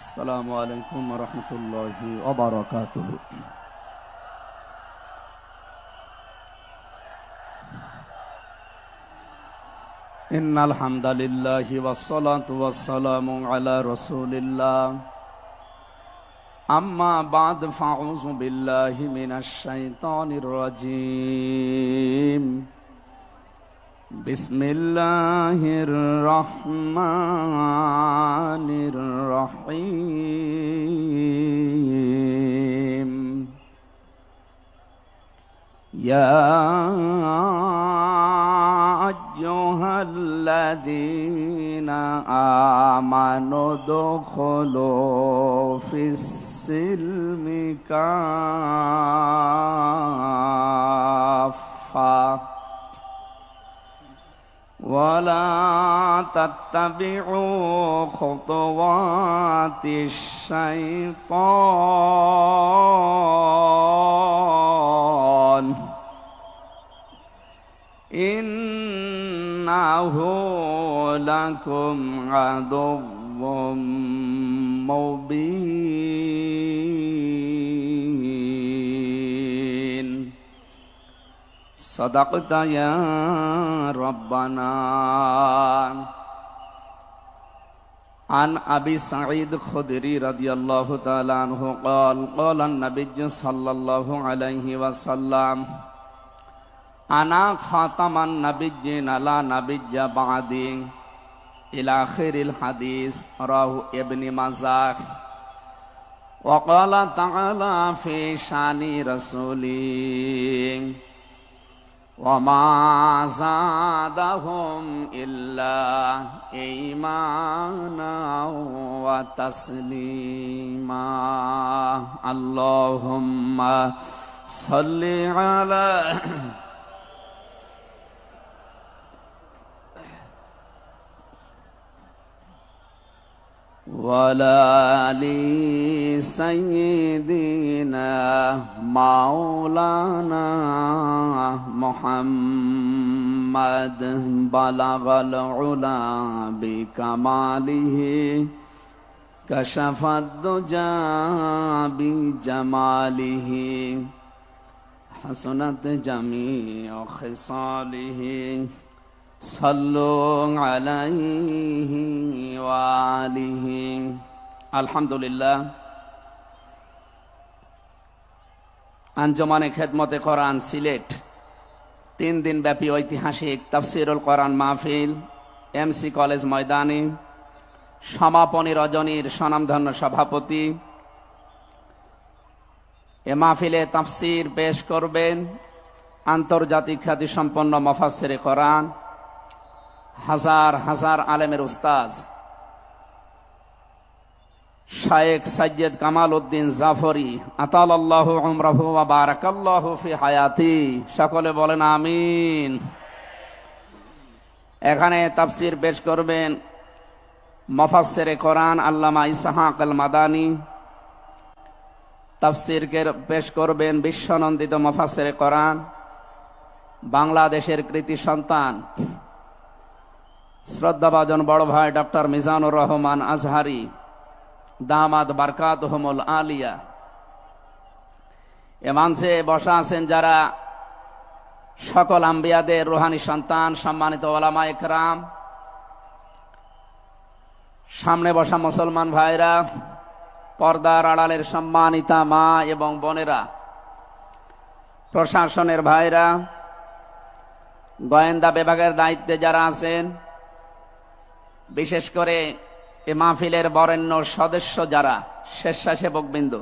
السلام عليكم ورحمة الله وبركاته. إن الحمد لله والصلاة والسلام على رسول الله. أما بعد فأعوذ بالله من الشيطان الرجيم. بسم الله الرحمن الرحيم. يا أيها الذين آمنوا ادخلوا في السلم كافة ولا تتبعوا خطوات الشيطان إنه لكم عدو مبين. صدقت يا ربنا. عن أبي سعيد الخدري رضي الله تعالى عنه قال قال النبي صلى الله عليه وسلم أنا خاتم النبيين لا نبي بعدي إلى آخر الحديث. رواه ابن ماجه. وقال تعالى في شان رسوله وما زادهم إلا إيمانا وتسليما. اللهم صل على وعلى آل سيدنا مولانا محمد. بلغ العلا بكماله كشف الدجى بجماله حسنت جميع خصاله. صلوا عليه وآله. আলহামদুলিল্লাহ। আঞ্জুমানে খেদমতে কোরআন সিলেট 3 দিন ব্যাপী ঐতিহাসিক তাফসিরুল কোরআন মাহফিল এমসি কলেজ ময়দানে সমাপনী রজনীর স্বনামধন্য সভাপতি এ মাহফিলে তাফসির পেশ করবেন আন্তর্জাতিক খ্যাতিসম্পন্ন মুফাসসিরে কোরআন, হাজার হাজার আলেমের উস্তাদ শায়েখ সৈয়দ কামাল উদ্দিন জাফরি আতালাল্লাহু উমরাহু ওয়া বারাকাল্লাহু ফি হায়াতি। সকলে বলেন আমিন। এখানে তাফসির পেশ করবেন মুফাসসিরে কোরআন আল্লামা ইসহাক আল মাদানী। তাফসির পেশ করবেন বিশ্বনন্দিত মুফাসসিরে কোরআন, বাংলাদেশের কৃতি সন্তান শ্রদ্ধাভাজন বড় ভাই ডক্টর মিজানুর রহমান আজহারি দামাত বারকাতুহুমুল আলিয়া। এ মঞ্চে বসা আছেন যারা সকল আম্বিয়াদের রুহানি সন্তান, সম্মানিত ওলামা ইকরাম, সামনে বসা মুসলমান ভাইরা, পর্দার আড়ালের সম্মানিতা মা এবং বোনেরা, প্রশাসনের ভাইরা, গোয়েন্দা বিভাগের দায়িত্বে যারা আছেন, বিশেষ করে এ মাহফিলের বরেণ্য সদস্য যারা, স্বেচ্ছাসেবকবৃন্দ,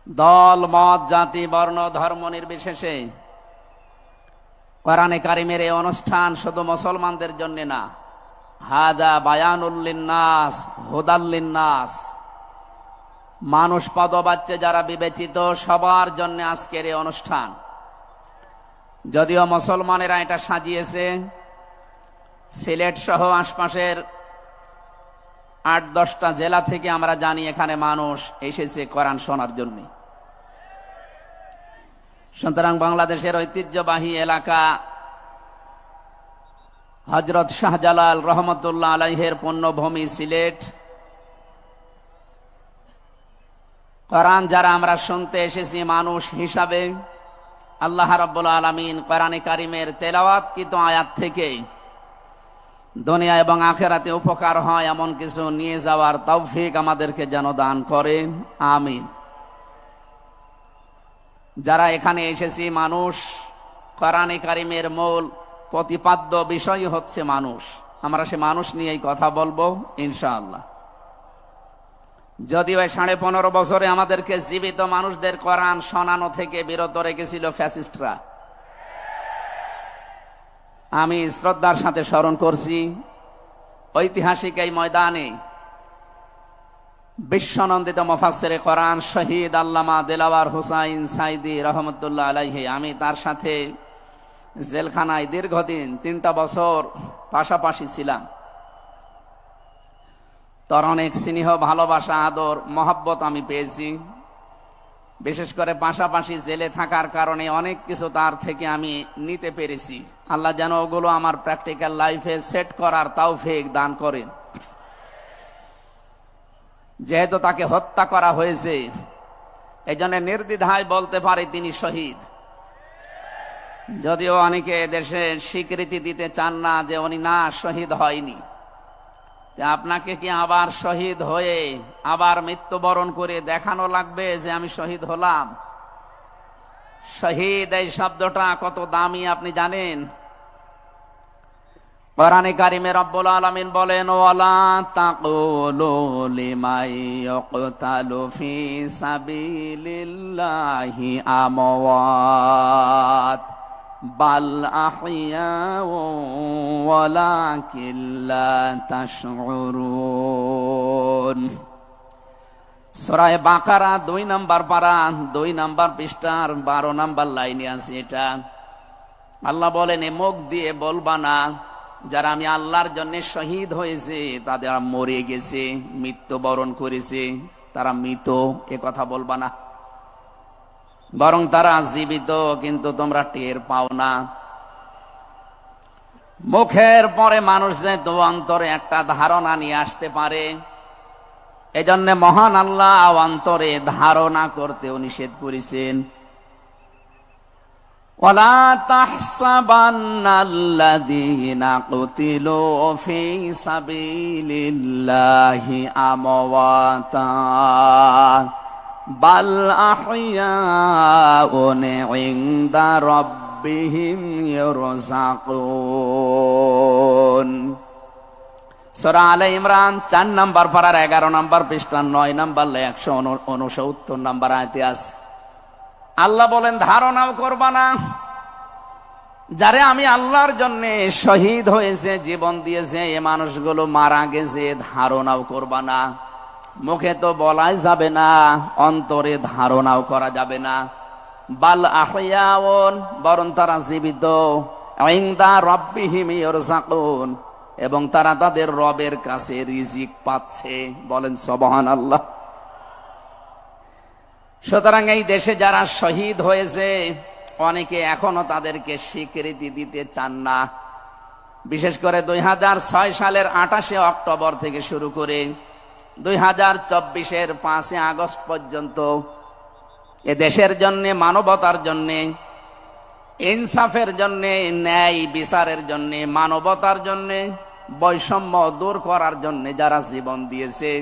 দল মত জাতি বর্ণ ধর্ম নির্বিশেষে কোরআনে কারিমের এই অনুষ্ঠান শুধু মুসলমানদের জন্য না, হাদা বায়ানুল লিন্নাস হুদাল লিন্নাস, মানুষ পদবাচ্চে যারা বিবেচিত সবার জন্য আজকের এই অনুষ্ঠান। যদিও মুসলমানেরা এটা সাজিয়েছে, সিলেট সহ আশপাশের 8-10টা জেলা থেকে আমরা জানি এখানে মানুষ এসেছে কোরআন শোনার জন্য। সুতরাং বাংলাদেশের ঐতিহ্যবাহী এলাকা হযরত শাহজালাল রহমতুল্লাহ আলাইহের পুণ্যভূমি সিলেট, কোরআন যারা আমরা শুনতে এসেছি মানুষ হিসাবে, আল্লাহ রাব্বুল আলামিন কোরআনে কারিমের তেলাওয়াতকৃত আয়াত থেকে দুনিয়া এবং আখিরাতে উপকার হয় এমন কিছু নিয়ে যাওয়ার তৌফিক আমাদেরকে যেন দান করেন, আমিন। যারা এখানে এসেছি মানুষ, কোরআনে কারিমের মূল প্রতিপাদ্য বিষয় হচ্ছে মানুষ। আমরা সে মানুষ নিয়েই কথা বলবো ইনশাআল্লাহ। যদিও 15.5 বছরে আমাদেরকে জীবিত মানুষদের কোরআন শোনানো থেকে বিরত রেখেছিল ফ্যাসিস্টরা। আমি শ্রদ্ধার সাথে স্মরণ করছি ঐতিহাসিক এই ময়দানে বিশ্বনন্দিত মুফাসসিরে কোরআন শহীদ আল্লামা দেলাওয়ার হোসাইন সাইদি রহমতুল্লাহ আলাইহি, আমি তার সাথে জেলখানায় দীর্ঘদিন 3টা বছর পাশাপাশি ছিলাম। তার অনেক স্নেহ, ভালোবাসা, আদর, মহব্বত আমি পেয়েছি। বিশেষ করে পাশাপাশি জেলে থাকার কারণে অনেক কিছু তার থেকে আমি নিতে পেরেছি। আল্লাহ যেন ওগুলো আমার প্র্যাকটিক্যাল লাইফে সেট করার তৌফিক দান করেন। যেহেতু তাকে হত্যা করা হয়েছে, এজন্য নির্দ্বিধায় বলতে পারে তিনি শহীদ। যদিও অনেকে দেশে স্বীকৃতি দিতে চান না যে উনি না শহীদ হয়নি। আপনাকে কি আবার শহীদ হয়ে আবার মৃত্যুবরণ করে দেখানো লাগবে যে আমি শহীদ হলাম? শহীদ এই শব্দটা কত দামি আপনি জানেন? কোরআনে কারিমে রব্বুল আলামিন বলেন, ওয়ালা তাকুলু লিমাই ইয়াকতালু ফি সাবিলিল্লাহি আমওয়াত বাল আহইয়াউ ওয়ালাকিন লা তাশউরুন। সূরা বাকারা 2 নম্বর পারা 2 নম্বর পৃষ্ঠার 12 নম্বর লাইনে আছে এটা। আল্লাহ বলেন, মুখ দিয়ে বলবা না যারা আমি আল্লাহর জন্য শহীদ হয়েছে তাদের মরে গেছে, মৃত্যুবরণ করেছে, তারা মৃত, এ কথা বলবা না। বরং তারা জীবিত, কিন্তু তোমরা টের পাও না। মুখের পরে মানুষ যে অন্তরে একটা ধারণা নিয়ে আসতে পারে, এজন্য মহান আল্লাহ অন্তরে ধারণা করতেও নিষেধ করেছেন। ওয়ালা তাহসাবান্নাল্লাযীনা কুতিলু ফী সাবিলিল্লাহি আমওয়াতা বাল আহইয়াউন ইনদা রাব্বিহিম ইরযাকুন। সূরা আলে ইমরান 4 নম্বর পারার 11 নম্বর পৃষ্ঠা 9 নম্বর 169 নম্বর আয়াতে আছে। আল্লাহ বলেন, ধারণাও করবা না যারে আমি আল্লাহর জন্য শহীদ হয়েছে, জীবন দিয়েছে, এ মানুষগুলো মারা গেছে, ধারণাও করবা না। মুখে তো বলাই যাবে না, অন্তরে ধারণাও করা যাবে না। বাল আহইয়াউন, বরং তারা জীবিত, ইনদা রাব্বিহিম ইরযাকুন, এবং তারা তাদের রবের কাছে রিজিক পাচ্ছে। বলেন সুবহানাল্লাহ। সুতরাং এই দেশে যারা শহীদ হয়েছে, অনেকে এখনো তাদেরকে স্বীকৃতি দিতে চান না। বিশেষ করে 2006 সালের 28 অক্টোবর থেকে শুরু করে 2024-এর 5 আগস্ট পর্যন্ত এ দেশের জন্য, মানবতার জন্য, ইনসাফের জন্য, ন্যায় বিচারের জন্য, মানবতার জন্য, বৈষম্য দূর করার জন্য যারা জীবন দিয়েছে,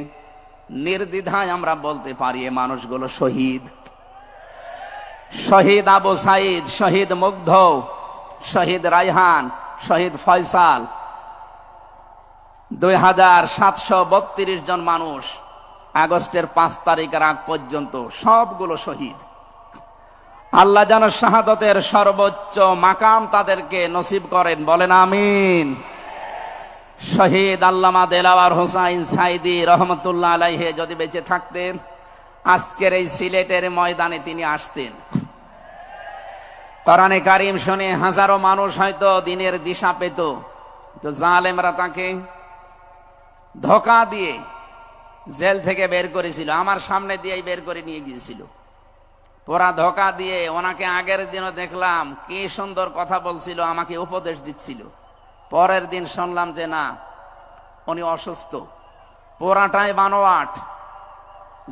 নির্দ্বিধায় আমরা বলতে পারি এ মানুষগুলো শহীদ। শহীদ আবু সাইদ, শহীদ মুগ্ধ, শহীদ রায়হান, শহীদ ফয়সাল, 2732 জন মানুষ আগস্টের 5 তারিখের আগ পর্যন্ত সবগুলো শহীদ। আল্লাহ যেন শাহাদতের সর্বোচ্চ মাকাম তাদেরকে নসিব করেন, বলেন আমিন। শহীদ আল্লামা দেলাওয়ার হোসাইন সাইদি রহমতুল্লাহ আলাইহি যদি বেঁচে থাকতেন, আজকের এই সিলেটের ময়দানে তিনি আসতেন। কোরআনে কারিম শুনে হাজারো মানুষ হয়তো দিনের দিশা পেত, তো জালেমরা তাকে ধোঁকা দিয়ে জেল থেকে বের করেছিল। আমার সামনে দিয়েই বের করে নিয়ে গিয়েছিল, পুরা ধোঁকা দিয়ে। ওনাকে আগের দিনও দেখলাম কি সুন্দর কথা বলছিল, আমাকে উপদেশ দিচ্ছিল। পরের দিন শুনলাম যে না, উনি অসুস্থ, পুরাটাই বানোয়াট।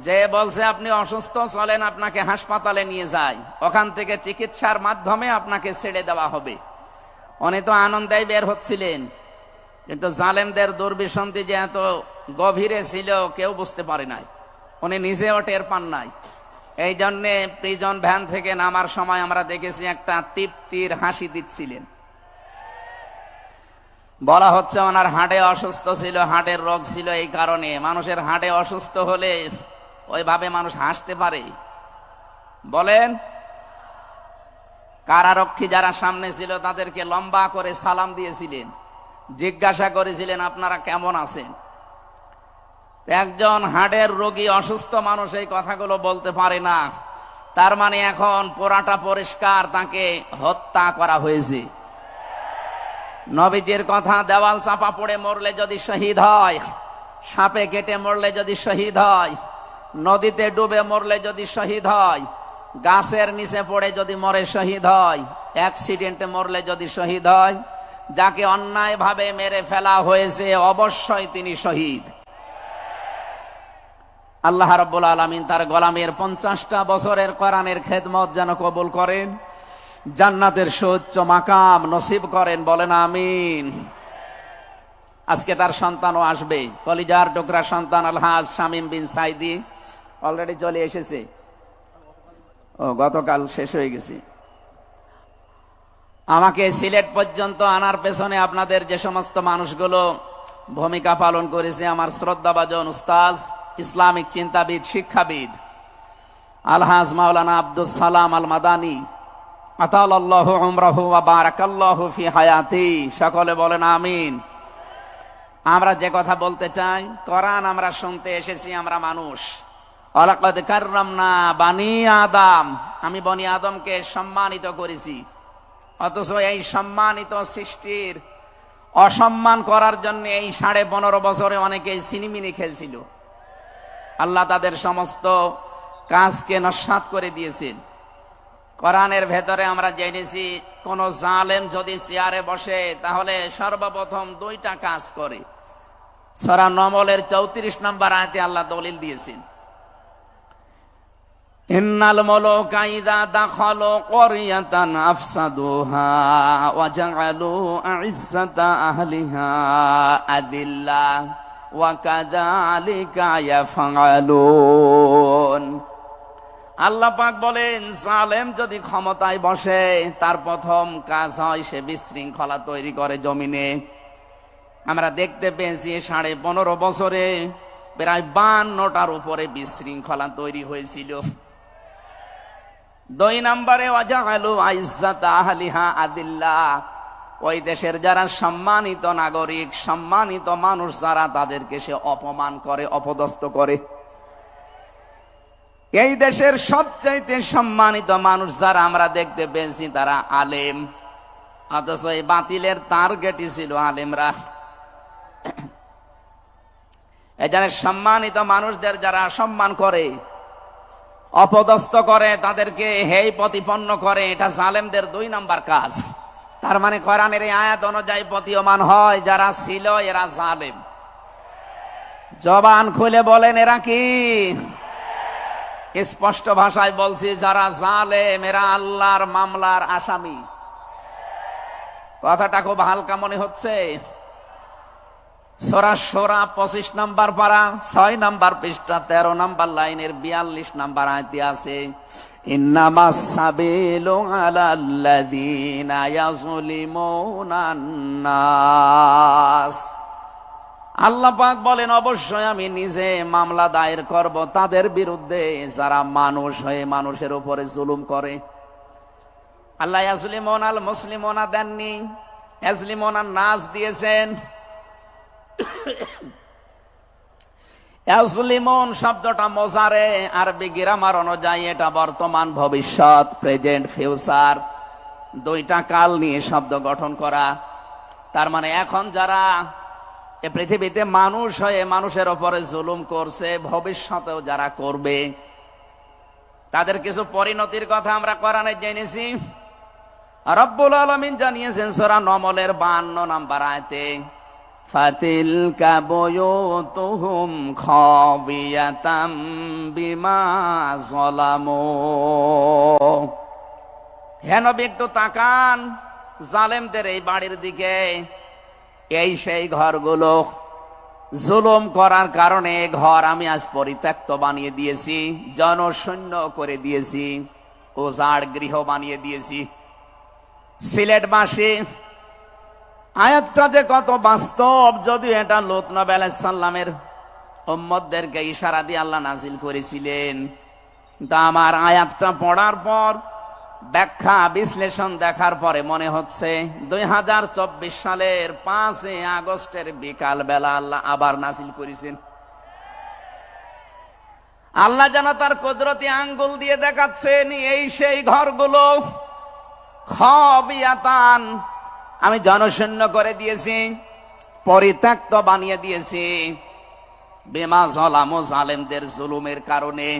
যে বলছে আপনি অসুস্থ, চলেন আপনাকে হাসপাতালে নিয়ে যাই, ওখান থেকে চিকিৎসার মাধ্যমে আপনাকে ছেড়ে দেওয়া হবে। উনি তো আনন্দেই বের হচ্ছিলেন, কিন্তু জালেমদের দুর্বিসন্ধি যে এত গভীরে ছিল কেউ বুঝতে পারে নাই, উনি নিজেও টের পান নাই। এই জন্যে প্রিজন ভ্যান থেকে নামার সময় আমরা দেখেছি একটা তৃপ্তির হাসি দিচ্ছিলেন। বলা হচ্ছে ওনার হার্টে অসুস্থ ছিল, হার্টের রোগ ছিল। এই কারণে মানুষের হার্টে অসুস্থ হলে ওইভাবে মানুষ হাসতে পারে? বলেন। কারারক্ষী যারা সামনে ছিল তাদেরকে লম্বা করে সালাম দিয়েছিলেন, জিজ্ঞাসা করেছিলেন আপনারা কেমন আছেন। একজন হার্টের রোগী অসুস্থ মানুষ এই কথাগুলো বলতে পারে না, তার মানে এখন পোড়াটা পরিষ্কার, তাকে হত্যা করা হয়েছে। নবীজির কথা, দেওয়াল চাপা পড়ে মরলে যদি শহীদ হয়, সাপে কেটে মরলে যদি শহীদ হয়, নদীতে ডুবে মরলে যদি শহীদ হয়, গাছের নিচে পড়ে যদি মরে শহীদ হয়, অ্যাক্সিডেন্টে মরলে যদি শহীদ হয়, যাকে অন্যায়ভাবে মেরে ফেলা হয়েছে অবশ্যই তিনি শহীদ। আল্লাহ রাব্বুল আলামিন তার গোলামের 50টা বছরের কোরআনের খেদমত যেন কবুল করেন, জান্নাতের সুউচ্চ মাকাম নসিব করেন, বলেন আমিন। আজকে তার সন্তানও আসবে, কলিজার টুকরা সন্তান আলহাজ শামীম বিন সাইদি অলরেডি চলে এসেছে। ও গতকাল শেষ হয়ে গেছে। আমাকে সিলেট পর্যন্ত আনার পেছনে আপনাদের যে সমস্ত মানুষগুলো ভূমিকা পালন করেছে, আমার শ্রদ্ধাভাজন উস্তাজ, ইসলামিক চিন্তাবিদ, শিক্ষাবিদ আলহাজ মাওলানা আব্দুস সালাম আল মাদানী, আতালাল্লাহু উমরাহু ওয়া বারাকাল্লাহু ফি হায়াতি, সকলে বলেন আমিন। আমরা যে কথা বলতে চাই, কোরআন আমরা শুনতে এসেছি, আমরা মানুষ। ওয়ালাকাদ কাররামনা বানি আদম, আমি বনি আদমকে সম্মানিত করেছি। অথচ এই সম্মানিত সৃষ্টির অসম্মান করার জন্য এই 15.5 বছরে অনেকেই সিনিমিনি খেলছিল। আল্লাহ তাদের সমস্ত কাজকে নস্যাৎ করে দিয়েছেন। কোরআনের ভেতরে আমরা জেনেছি, কোন জালেম যদি চেয়ারে বসে তাহলে সর্বপ্রথম 2টা কাজ করে। সূরা নমলের 34 নম্বর আয়াতে আল্লাহ দলিল দিয়েছেন, ইন্নাল মুলুকা ইযা দাখালু ক্বরিয়াতান আফসাদুহা ওয়া জাআলু আ'ইজ্জাতা আহলিহা আযিল্লাহ ওয়া কাযালিকা ইয়াফআলুন। আল্লাহ পাক বলেন, জালেম যদি ক্ষমতায় বসে তার প্রথম কাজ হয় সে বিশৃঙ্খলা তৈরি করে জমিনে। আমরা দেখতে পেয়েছি 15.5 বছরে প্রায় 52টার উপরে বিশৃঙ্খলা তৈরি হয়েছিল। 2 নম্বরে ওয়াজাআলু আইজ্জাতা আহলিহা আযিল্লাহ, ওই দেশের যারা সম্মানিত নাগরিক, সম্মানিত মানুষ যারা, তাদেরকে সে অপমান করে, অপদস্থ করে। এই দেশের সবচাইতে সম্মানিত মানুষ যারা আমরা দেখতে পেয়েছি তারা আলেম, অথচ এই বাতিলের টার্গেটই ছিল আলেমরা। এই যারা সম্মানিত মানুষদের যারা সম্মান করে, অপদস্থ করে, তাদেরকে হেয় প্রতিপন্ন করে, এটা জালেমদের 2 নম্বর কাজ। তার মানে কোরআনের এই আয়াত অনুযায়ী প্রতীয়মান হয় যারা ছিল এরা জালেম। জবান খুলে বলেন এরা কি? স্পষ্ট ভাষায় বলছি, যারা জালেম এরা আল্লাহর মামলার আসামি। কথাটা খুব হালকা মনে হচ্ছে। সূরা শূরা 25 নম্বর পারা 6 নম্বর পৃষ্ঠা 13 নম্বর লাইনের 42 নম্বর আয়াতে আছে, ইন্নামাস সাবিলু আলাল্লাযীনা ইয়াযলিমুনান নাস। আল্লাহ পাক বলেন, অবশ্যই আমি নিজে মামলা দায়ের করব তাদের বিরুদ্ধে যারা মানুষ হয়ে মানুষের উপরে জুলুম করে। আল্লাহ ইয়াজলিমুনাল মুসলিমুনা দেননি, ইয়াজলিমুনান নাস দিয়েছেন। ইয়াজলিমুন শব্দটা মোজারে, আরবি গ্রামার অনুযায়ী এটা বর্তমান, ভবিষ্যৎ, প্রেজেন্ট, ফিউচার, 2টা কাল নিয়ে শব্দ গঠন করা। তার মানে এখন যারা এ পৃথিবীতে মানুষ হয়ে মানুষের উপরে জুলুম করছে, ভবিষ্যতেও যারা করবে, তাদের কিছু পরিণতির কথা আমরা কোরআনে জেনেছি। রব্বুল আলামিন জানিয়েছেন সূরা নমলের 52 নম্বর আয়াতে, ফাতিলকা বুয়ুতুহুম খাবিয়াতাম বিমা যালামু। হে নবী, একটু তাকান জালেমদের এই বাড়ির দিকে। এই সেই ঘরগুলো, জুলুম করার কারণে ঘর আমি আজ পরিত্যক্ত বানিয়ে দিয়েছি, জনশূন্য করে দিয়েছি, উজাড় গৃহ বানিয়ে দিয়েছি। সিলেটবাসী, আয়াতটা যে কত বাস্তব, যদিও এটা লূত নবী আলাইহিস সালামের উম্মতদেরকে ইশারা দিয়ে আল্লাহ নাজিল করেছিলেন, কিন্তু আমার আয়াতটা পড়ার পর, ব্যাখ্যা বিশ্লেষণ দেখার পরে মনে হচ্ছে 2024 সালের 5 আগস্টের বিকাল বেলা আল্লাহ আবার নাজিল করেছেন। আল্লাহ যেন তার কুদরতি আঙ্গুল দিয়ে দেখাচ্ছেন এই সেই ঘরগুলো খাবিয়াতান, আমি জনশূন্য করে দিয়েছি, পরিত্যক্ত বানিয়ে দিয়েছি, বিমা যালামু, জালেমদের জুলুমের কারণে।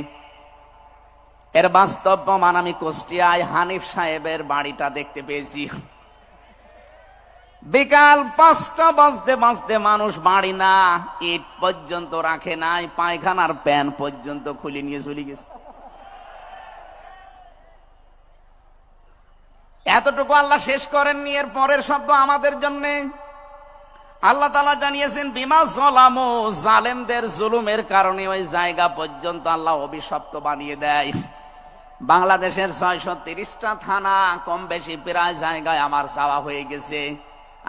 এর বাস্তব প্রমাণ আমি কুষ্টিয়ায় হানিফ সাহেবের বাড়িটা দেখতে পেয়েছি। বিকাল 5টা বাজতে বাজতে মানুষ বাড়ি না ইট পর্যন্ত রাখে নাই, পায়খানার প্যান পর্যন্ত খুলে নিয়ে চলে গেছে। এতটুকু আল্লাহ শেষ করেননি, এর পরের শব্দ আমাদের জন্য। আল্লাহ তাআলা জানিয়েছেন বিমা যালামু, জালেমদের জুলুমের কারণে ওই জায়গা পর্যন্ত আল্লাহ অভিশপ্ত বানিয়ে দেয়। বাংলাদেশের 630টা থানা কম বেশি প্রায় জায়গায় আমার যাওয়া হয়ে গেছে।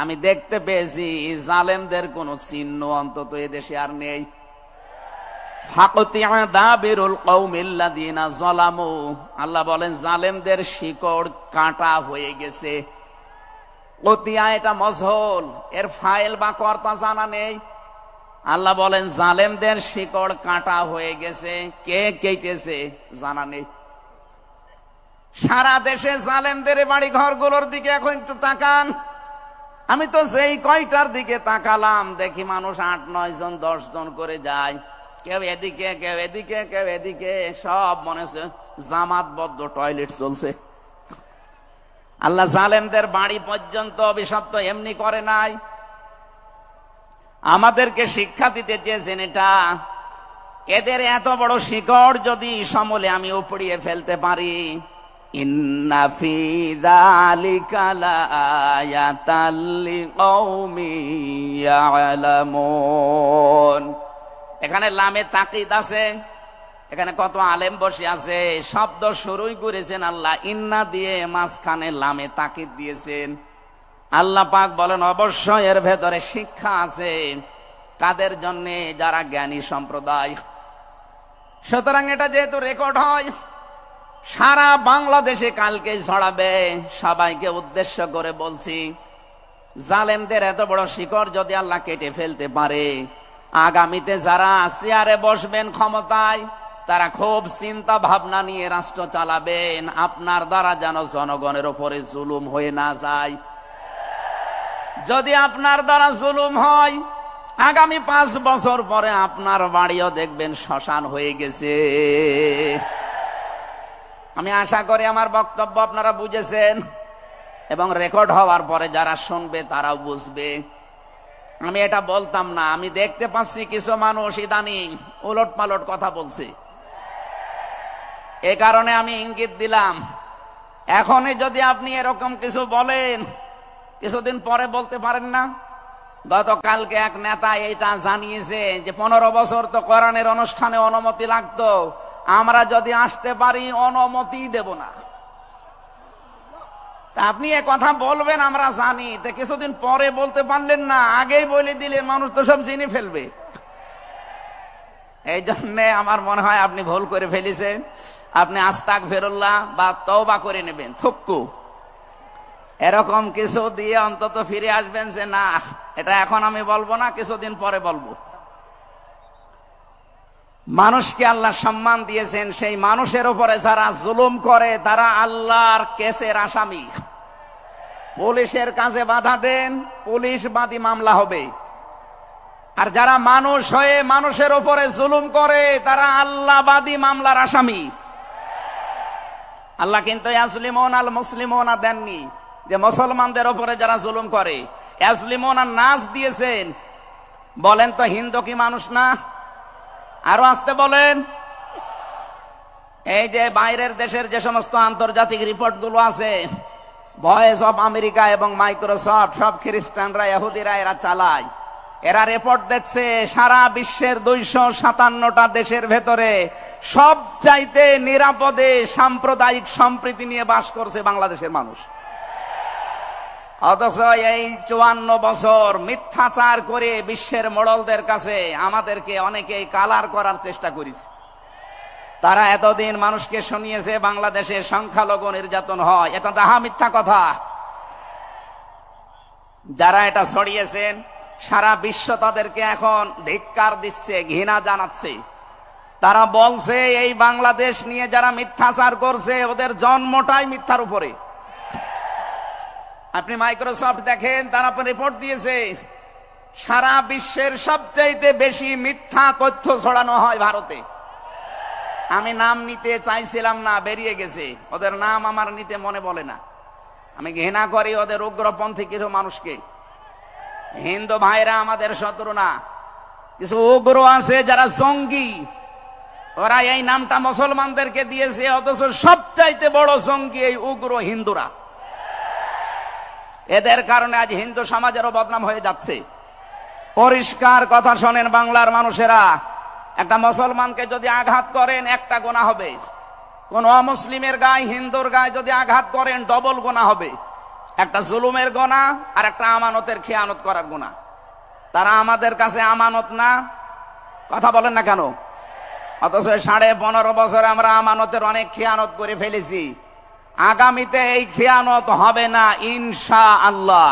আমি দেখতে পেয়েছি জালেমদের কোন চিহ্ন অন্তত এদেশে আর নেই। ফাকতিয়া দাবিরুল কওমিল্লাযিনা যালামু, আল্লাহ বলেন জালেমদের শিকড় কাটা হয়ে গেছে। কতিয়া এটা মজহুল, এর ফাইল বা কর্তা জানা নেই। আল্লাহ বলেন জালেমদের শিকড় কাটা হয়ে গেছে, কে কেটেছে জানা নেই। সারা দেশে জালেমদের বাড়ি ঘরগুলোর দিকে এখন একটু তাকান। আমি তো যেই কয়টার দিকে তাকালাম দেখি মানুষ 8-9 জন 10 জন করে যায়, কেউ এদিকে কেউ এদিকে কেউ এদিকে, সব মনে হচ্ছে জামাতবদ্ধ টয়লেট চলছে। আল্লাহ জালেমদের বাড়ি পর্যন্ত অভিশপ্ত এমনি করে নাই, আমাদেরকে শিক্ষা দিতে চেয়েছেন এটা। এদের এত বড় শিকড় যদি সমূলে আমি উপড়িয়ে ফেলতে পারি, ইন্না ফি যালিকা লাআয়াতাল লিকওমিন ইয়ালামুন। এখানে লামে তাকিদ আছে, এখানে কত আলেম বসে আছে, শব্দ শুরুই করেছেন আল্লাহ ইন্না দিয়ে, মাঝখানে লামে তাকিদ দিয়েছেন। আল্লাহ পাক বলেন অবশ্যই এর ভেতরে শিক্ষা আছে, কাদের জন্য? যারা জ্ঞানী সম্প্রদায়। সুতরাং এটা যেহেতু রেকর্ড হয়, সারা বাংলাদেশে কালকে ছড়াবে। সবাইকে উদ্দেশ্য করে বলছি, জালেমদের এত বড় শিকড় যদি আল্লাহ কেটে ফেলতে পারে, আগামীতে যারা চেয়ারে বসবেন ক্ষমতায়, তারা খুব চিন্তা ভাবনা নিয়ে রাষ্ট্র চালাবেন, আপনার দ্বারা যেন জনগণের উপরে জুলুম হয়ে না যায়। যদি আপনার দ্বারা জুলুম হয়, আগামী 5 বছর পরে আপনার বাড়িও দেখবেন শ্মশান হয়ে গেছে। আমি আশা করি আমার বক্তব্য আপনারা বুঝেছেন, এবং রেকর্ড হওয়ার পরে যারা শুনবে তারাও বুঝবে। আমি এটা বলতাম না, আমি দেখতে পাচ্ছি কিছু মানুষ ইদানিং উলট পালট কথা বলছে, এ কারণে আমি ইঙ্গিত দিলাম। এখনই যদি আপনি এরকম কিছু বলেন, কিছুদিন পরে বলতে পারেন না। গতকালকে এক নেতা এইটা জানিয়েছে যে 15 বছর তো কোরআনের অনুষ্ঠানে অনুমতি লাগতো, আমরা যদি আসতে পারি অনুমতি দেব না। তা আপনি এ কথা বলবেন আমরা জানি, তা কিছুদিন পরে বলতে পারলেন না, আগেই বলে দিলে মানুষ তো সব চিনে ফেলবে। এই জন্যে আমার মনে হয় আপনি ভুল করে ফেলেছেন। আপনি আস্তাগফিরুল্লাহ বা তওবা করে নেবেন, থুক্কু এরকম কিছু দিয়ে অন্তত ফিরে আসবেন যে না, এটা এখন আমি বলবো না, কিছুদিন পরে বলবো। মানুষকে আল্লাহ সম্মান দিয়েছেন, সেই মানুষের উপরে যারা জুলুম করে তারা আল্লাহর কেসের আসামি। পুলিশের কাজে বাধা দেন, পুলিশ বাদী মামলা হবে। আর যারা মানুষ হয়ে মানুষের উপরে জুলুম করে তারা আল্লাহ বাদী মামলার আসামি। আল্লাহ কিন্তু ইয়াজলিমুন আল মুসলিমুনা দেননি যে মুসলমানদের উপরে যারা জুলুম করে, ইয়াজলিমুন আন নাস দিয়েছেন বলেন তো হিন্দু কি মানুষ না? আরো আসতে বলেন। এই যে বাইরের দেশের যে সমস্ত আন্তর্জাতিক রিপোর্ট গুলো আছে, ভয়েস অফ আমেরিকা এবং মাইক্রোসফট, সব খ্রিস্টানরা ইহুদিরা এরা চালায়। এরা রিপোর্ট দিচ্ছে সারা বিশ্বের 257টা দেশের ভেতরে সবচাইতে নিরাপদে সাম্প্রদায়িক সম্প্রীতি নিয়ে বাস করছে বাংলাদেশের মানুষ। অথচ এই 54 বছর মিথ্যাচার করে বিশ্বের মোড়লদের কাছে আমাদেরকে অনেকেই কালার করার চেষ্টা করেছে। তারা এতদিন মানুষকে শুনিয়েছে বাংলাদেশে সংখ্যালঘু নির্যাতন হয়, এটা তাহা মিথ্যা কথা। যারা এটা ছড়িয়েছেন সারা বিশ্ব তাদেরকে এখন ধিক্কার দিচ্ছে, ঘৃণা জানাচ্ছে। তারা বলছে এই বাংলাদেশ নিয়ে যারা মিথ্যাচার করছে ওদের জন্মটাই মিথ্যার উপরে। আপনি মাইক্রোসফট দেখেন, তারা রিপোর্ট দিয়েছে সারা বিশ্বের সবচাইতে বেশি মিথ্যা তথ্য ছড়ানো হয় ভারতে। আমি নাম নিতে চাইছিলাম না, বেরিয়ে গেছে। ওদের নাম আমার নিতে মনে বলে না। আমি ঘৃণা করি ওদের উগ্রপন্থী কিছু মানুষকে। হিন্দু ভাইরা আমাদের শত্রু না, কিছু উগ্র আছে যারা জঙ্গি, ওরা এই নামটা মুসলমানদেরকে দিয়েছে। অথচ সবচাইতে বড় জঙ্গি এই উগ্র হিন্দুরা। এদের কারণে আজ হিন্দু সমাজেরও বদনাম হয়ে যাচ্ছে। পরিষ্কার কথা শোনেন বাংলার মানুষেরা, একটা মুসলমানকে যদি আঘাত করেন একটা গুনাহ হবে, কোন অমুসলিমের গায়ে হিন্দুর গায়ে যদি আঘাত করেন ডবল গুনাহ হবে। একটা জুলুমের গুনাহ আর একটা আমানতের খেয়ানত করার গুনাহ। তারা আমাদের কাছে আমানত না, কথা বলেন না কেন? অথচ 15.5 বছরে আমরা আমানতের অনেক খেয়ানত করে ফেলেছি। আগামীতে এই খেয়ানত হবে না ইনশাআল্লাহ।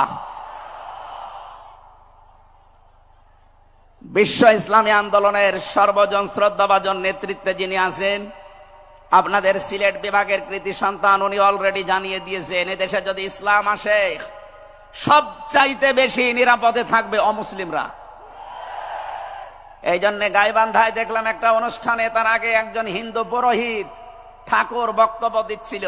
বিশ্ব ইসলামী আন্দোলনের সর্বজন শ্রদ্ধাভাজন নেতৃত্বে যিনি আছেন, আপনাদের সিলেট বিভাগের কৃতি সন্তান, উনি অলরেডি জানিয়ে দিয়েছেন এদেশে যদি ইসলাম আসে সবচাইতে বেশি নিরাপদে থাকবে অমুসলিমরা। এই জন্য গাইবান্ধায় দেখলাম একটা অনুষ্ঠানে, তার আগে একজন হিন্দু পুরোহিত ঠাকুর বক্তব্য দিচ্ছিল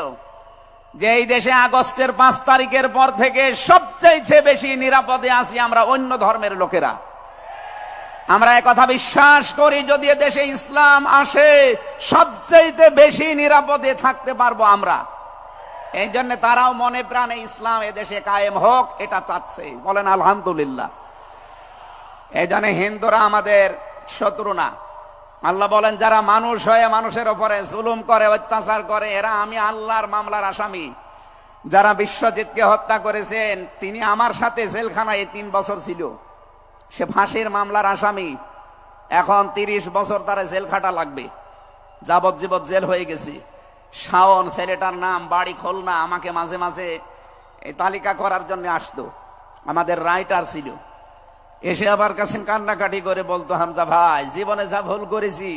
যে এই দেশে আগস্টের 5 তারিখের পর থেকে সবচাইতে বেশি নিরাপদে আছি আমরা অন্য ধর্মের লোকেরা। আমরা একথা বিশ্বাস করি, যদি দেশে ইসলাম আসে সবচাইতে বেশি নিরাপদে থাকতে পারবো আমরা। এই জন্য তারাও মনে প্রাণে ইসলাম এদেশে কায়েম হোক এটা চাচ্ছে। বলেন আলহামদুলিল্লাহ। এই জন্য হিন্দুরা আমাদের শত্রু না। আল্লাহ বলেন যারা মানুষ হয়ে মানুষের উপরে জুলুম করে, অত্যাচার করে, এরা আমি আল্লাহর মামলার আসামি। যারা বিশ্বজিৎকে হত্যা করেছেন তিনি আমার সাথে জেলখানায় 3 বছর ছিল। সে ফাঁসির মামলার আসামি। এখন 30 বছর তারা জেল খাটা লাগবে, যাবজ্জীবন জেল হয়ে গেছে। শাওন ছেলেটার নাম, বাড়ি খুলনা, আমাকে মাঝে মাঝে এই তালিকা করার জন্য আসতো, আমাদের রাইটার ছিল। এসে আবার কাছে কান্নাকাটি করে বলতো, হামজা ভাই জীবনে যা ভুল করেছি।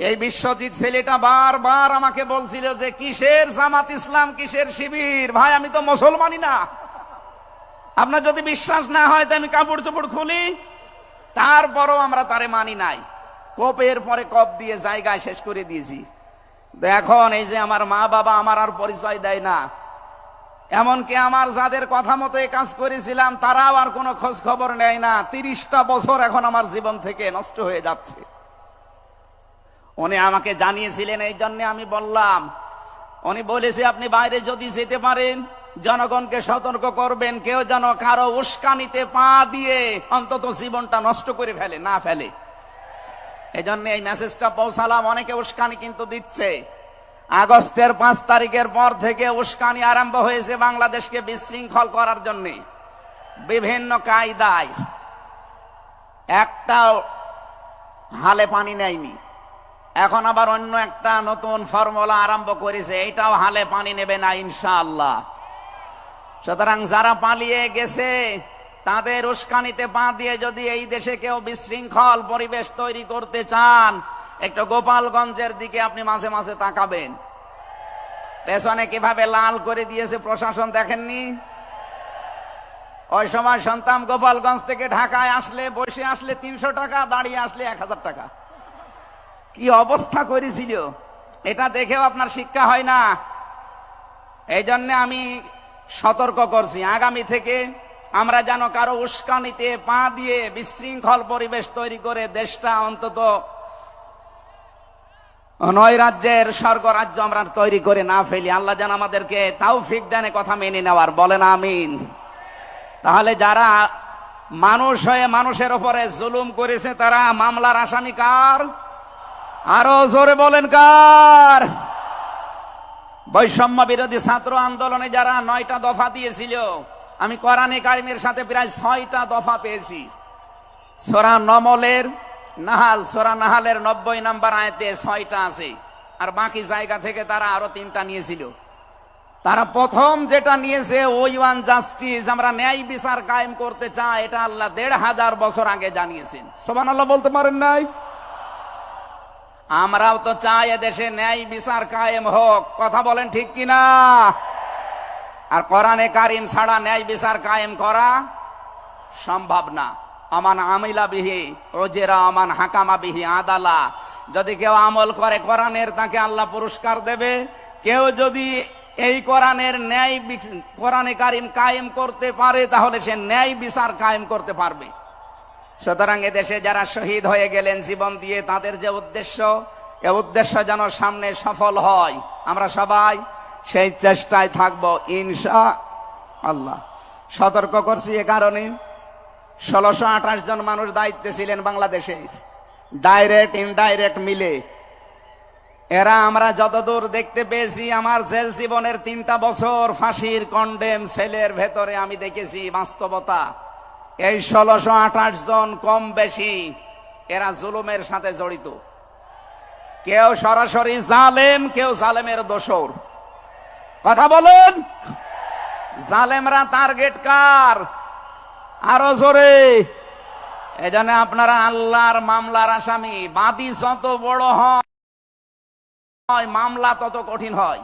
এই বিশ্বজিৎ ছেলেটা বারবার আমাকে বলছিল যে কিসের জামাত ইসলাম, কিসের শিবির। ভাই আমি তো মুসলমানই না। আপনার যদি বিশ্বাস না হয় তো আমি কাপড় চোপড় খুলি, তারপরও আমরা তারে মানি নাই। কপের পরে কপ দিয়ে জায়গায় শেষ করে দিয়েছি। এখন এই যে আমার মা বাবা আমার আর পরিচয় দেয় না, এমনকি আমার যাদের কথা মতো এই কাজ করেছিলাম তারাও আর কোনো খোঁজ খবর নেয় না। 30টা বছর এখন আমার জীবন থেকে নষ্ট হয়ে যাচ্ছে। উনি আমাকে জানিয়েছিলেন, এই জন্য আমি বললাম। উনি বলেছে আপনি বাইরে যদি যেতে পারেন জনগণকে সতর্ক করবেন, কেউ যেন কারো উস্কানিতে পা দিয়ে অন্তত জীবনটা নষ্ট করে ফেলে না ফেলে। এই জন্য এই মেসেজটা পৌঁছালাম। অনেকে উস্কানি কিন্তু দিচ্ছে। আগস্টের 5 তারিখের পর থেকে উস্কানি আরম্ভ হয়েছে বাংলাদেশকে বিশৃঙ্খল করার জন্য বিভিন্ন কায়দায়। একটাও হালে পানি নেয়নি। এখন আবার অন্য একটা নতুন ফর্মুলা আরম্ভ করেছে, এইটাও হালে পানি নেবে না ইনশাআল্লাহ। সুতরাং যারা পালিয়ে গেছে তাদের উস্কানিতে পা দিয়ে যদি এই দেশে কেউ বিশৃঙ্খল পরিবেশ তৈরি করতে চান, একটু গোপালগঞ্জের দিকে আপনি মাঝে মাঝে তাকাবেন। পেছনে কিভাবে লাল করে দিয়েছে প্রশাসন দেখেননি? ওই সময় সন্তান গোপালগঞ্জ থেকে ঢাকায় আসলে, বসে আসলে 300 টাকা, দাঁড়িয়ে আসলে 1000 টাকা। কি অবস্থা করেছিল, এটা দেখেও আপনার শিক্ষা হয় না। এই জন্য আমি সতর্ক করছি, আগামী থেকে আমরা যেন কারো উস্কানিতে পা দিয়ে বিশৃঙ্খল পরিবেশ তৈরি করে দেশটা অন্তত নৈরাজ্যের স্বর্গরাজ্য আমরা তৈরি করে না ফেলি। আল্লাহ যেন আমাদেরকে তৌফিক দেন কথা মেনে নেওয়ার, বলেন আমিন। তাহলে যারা মানুষ হয়ে মানুষের উপরে জুলুম করেছে তারা মামলার আসামি কার? আরো জোরে বলেন কার? বৈষম্য বিরোধী ছাত্র আন্দোলনে যারা 9টা দফা দিয়েছিল, আমি কোরআনে কারিমের সাথে প্রায় 6টা দফা পেয়েছি। সূরা সূরা নাহালের 90 নম্বর আয়াতে 6টা আছে, আর বাকি জায়গা থেকে তারা আরো 3টা নিয়েছিল। তারা প্রথম যেটা নিয়েছে ওই ওয়ান জাস্টিস, আমরা ন্যায় বিচার কায়েম করতে চাই, এটা আল্লাহ 1500 বছর আগে জানিয়েছেন। সুবহানাল্লাহ বলতে পারেন নাই? আমরাও তো চাই এদেশে ন্যায় বিচার কায়েম হোক, কথা বলেন ঠিক কিনা? আর কোরআনে কারিম ছাড়া ন্যায় বিচার কায়েম করা সম্ভব না। আমান আমিলা বিহি ওজেরা আমান হাকামা বিহি আদালা, যদি কেউ আমল করে কোরআনের তাকে আল্লাহ পুরস্কার দেবে। কেউ যদি এই কোরআনে কারিম কায়েম করতে পারে তাহলে সে ন্যায় বিচার কায়েম করতে পারবে। সুতরাং এদেশে যারা শহীদ হয়ে গেলেন জীবন দিয়ে, তাদের যে উদ্দেশ্য, এই উদ্দেশ্য যেন সামনে সফল হয়, আমরা সবাই সেই চেষ্টায় থাকবো ইনশাআল্লাহ। সতর্ক করছি এ কারণে, 1628 জন মানুষ দায়িত্বে ছিলেন বাংলাদেশে, ডাইরেক্ট ইনডাইরেক্ট মিলে। এরা আমরা যতদূর দেখতে পেয়েছি, আমার জেল জীবনের 3টা বছর ফাঁসির কন্ডেম সেলের ভেতরে আমি দেখেছি বাস্তবতা। এই 1628 জন কম বেশি এরা জুলুমের সাথে জড়িত। কেউ সরাসরি জালেম, কেউ জালেমের দোসর। কথা বলুন, জালেমরা টার্গেট কার? আরো জোরে। এজন্য আপনারা আল্লাহর মামলার আসামি। বাদী যত বড় হয় মামলা তত কঠিন হয়।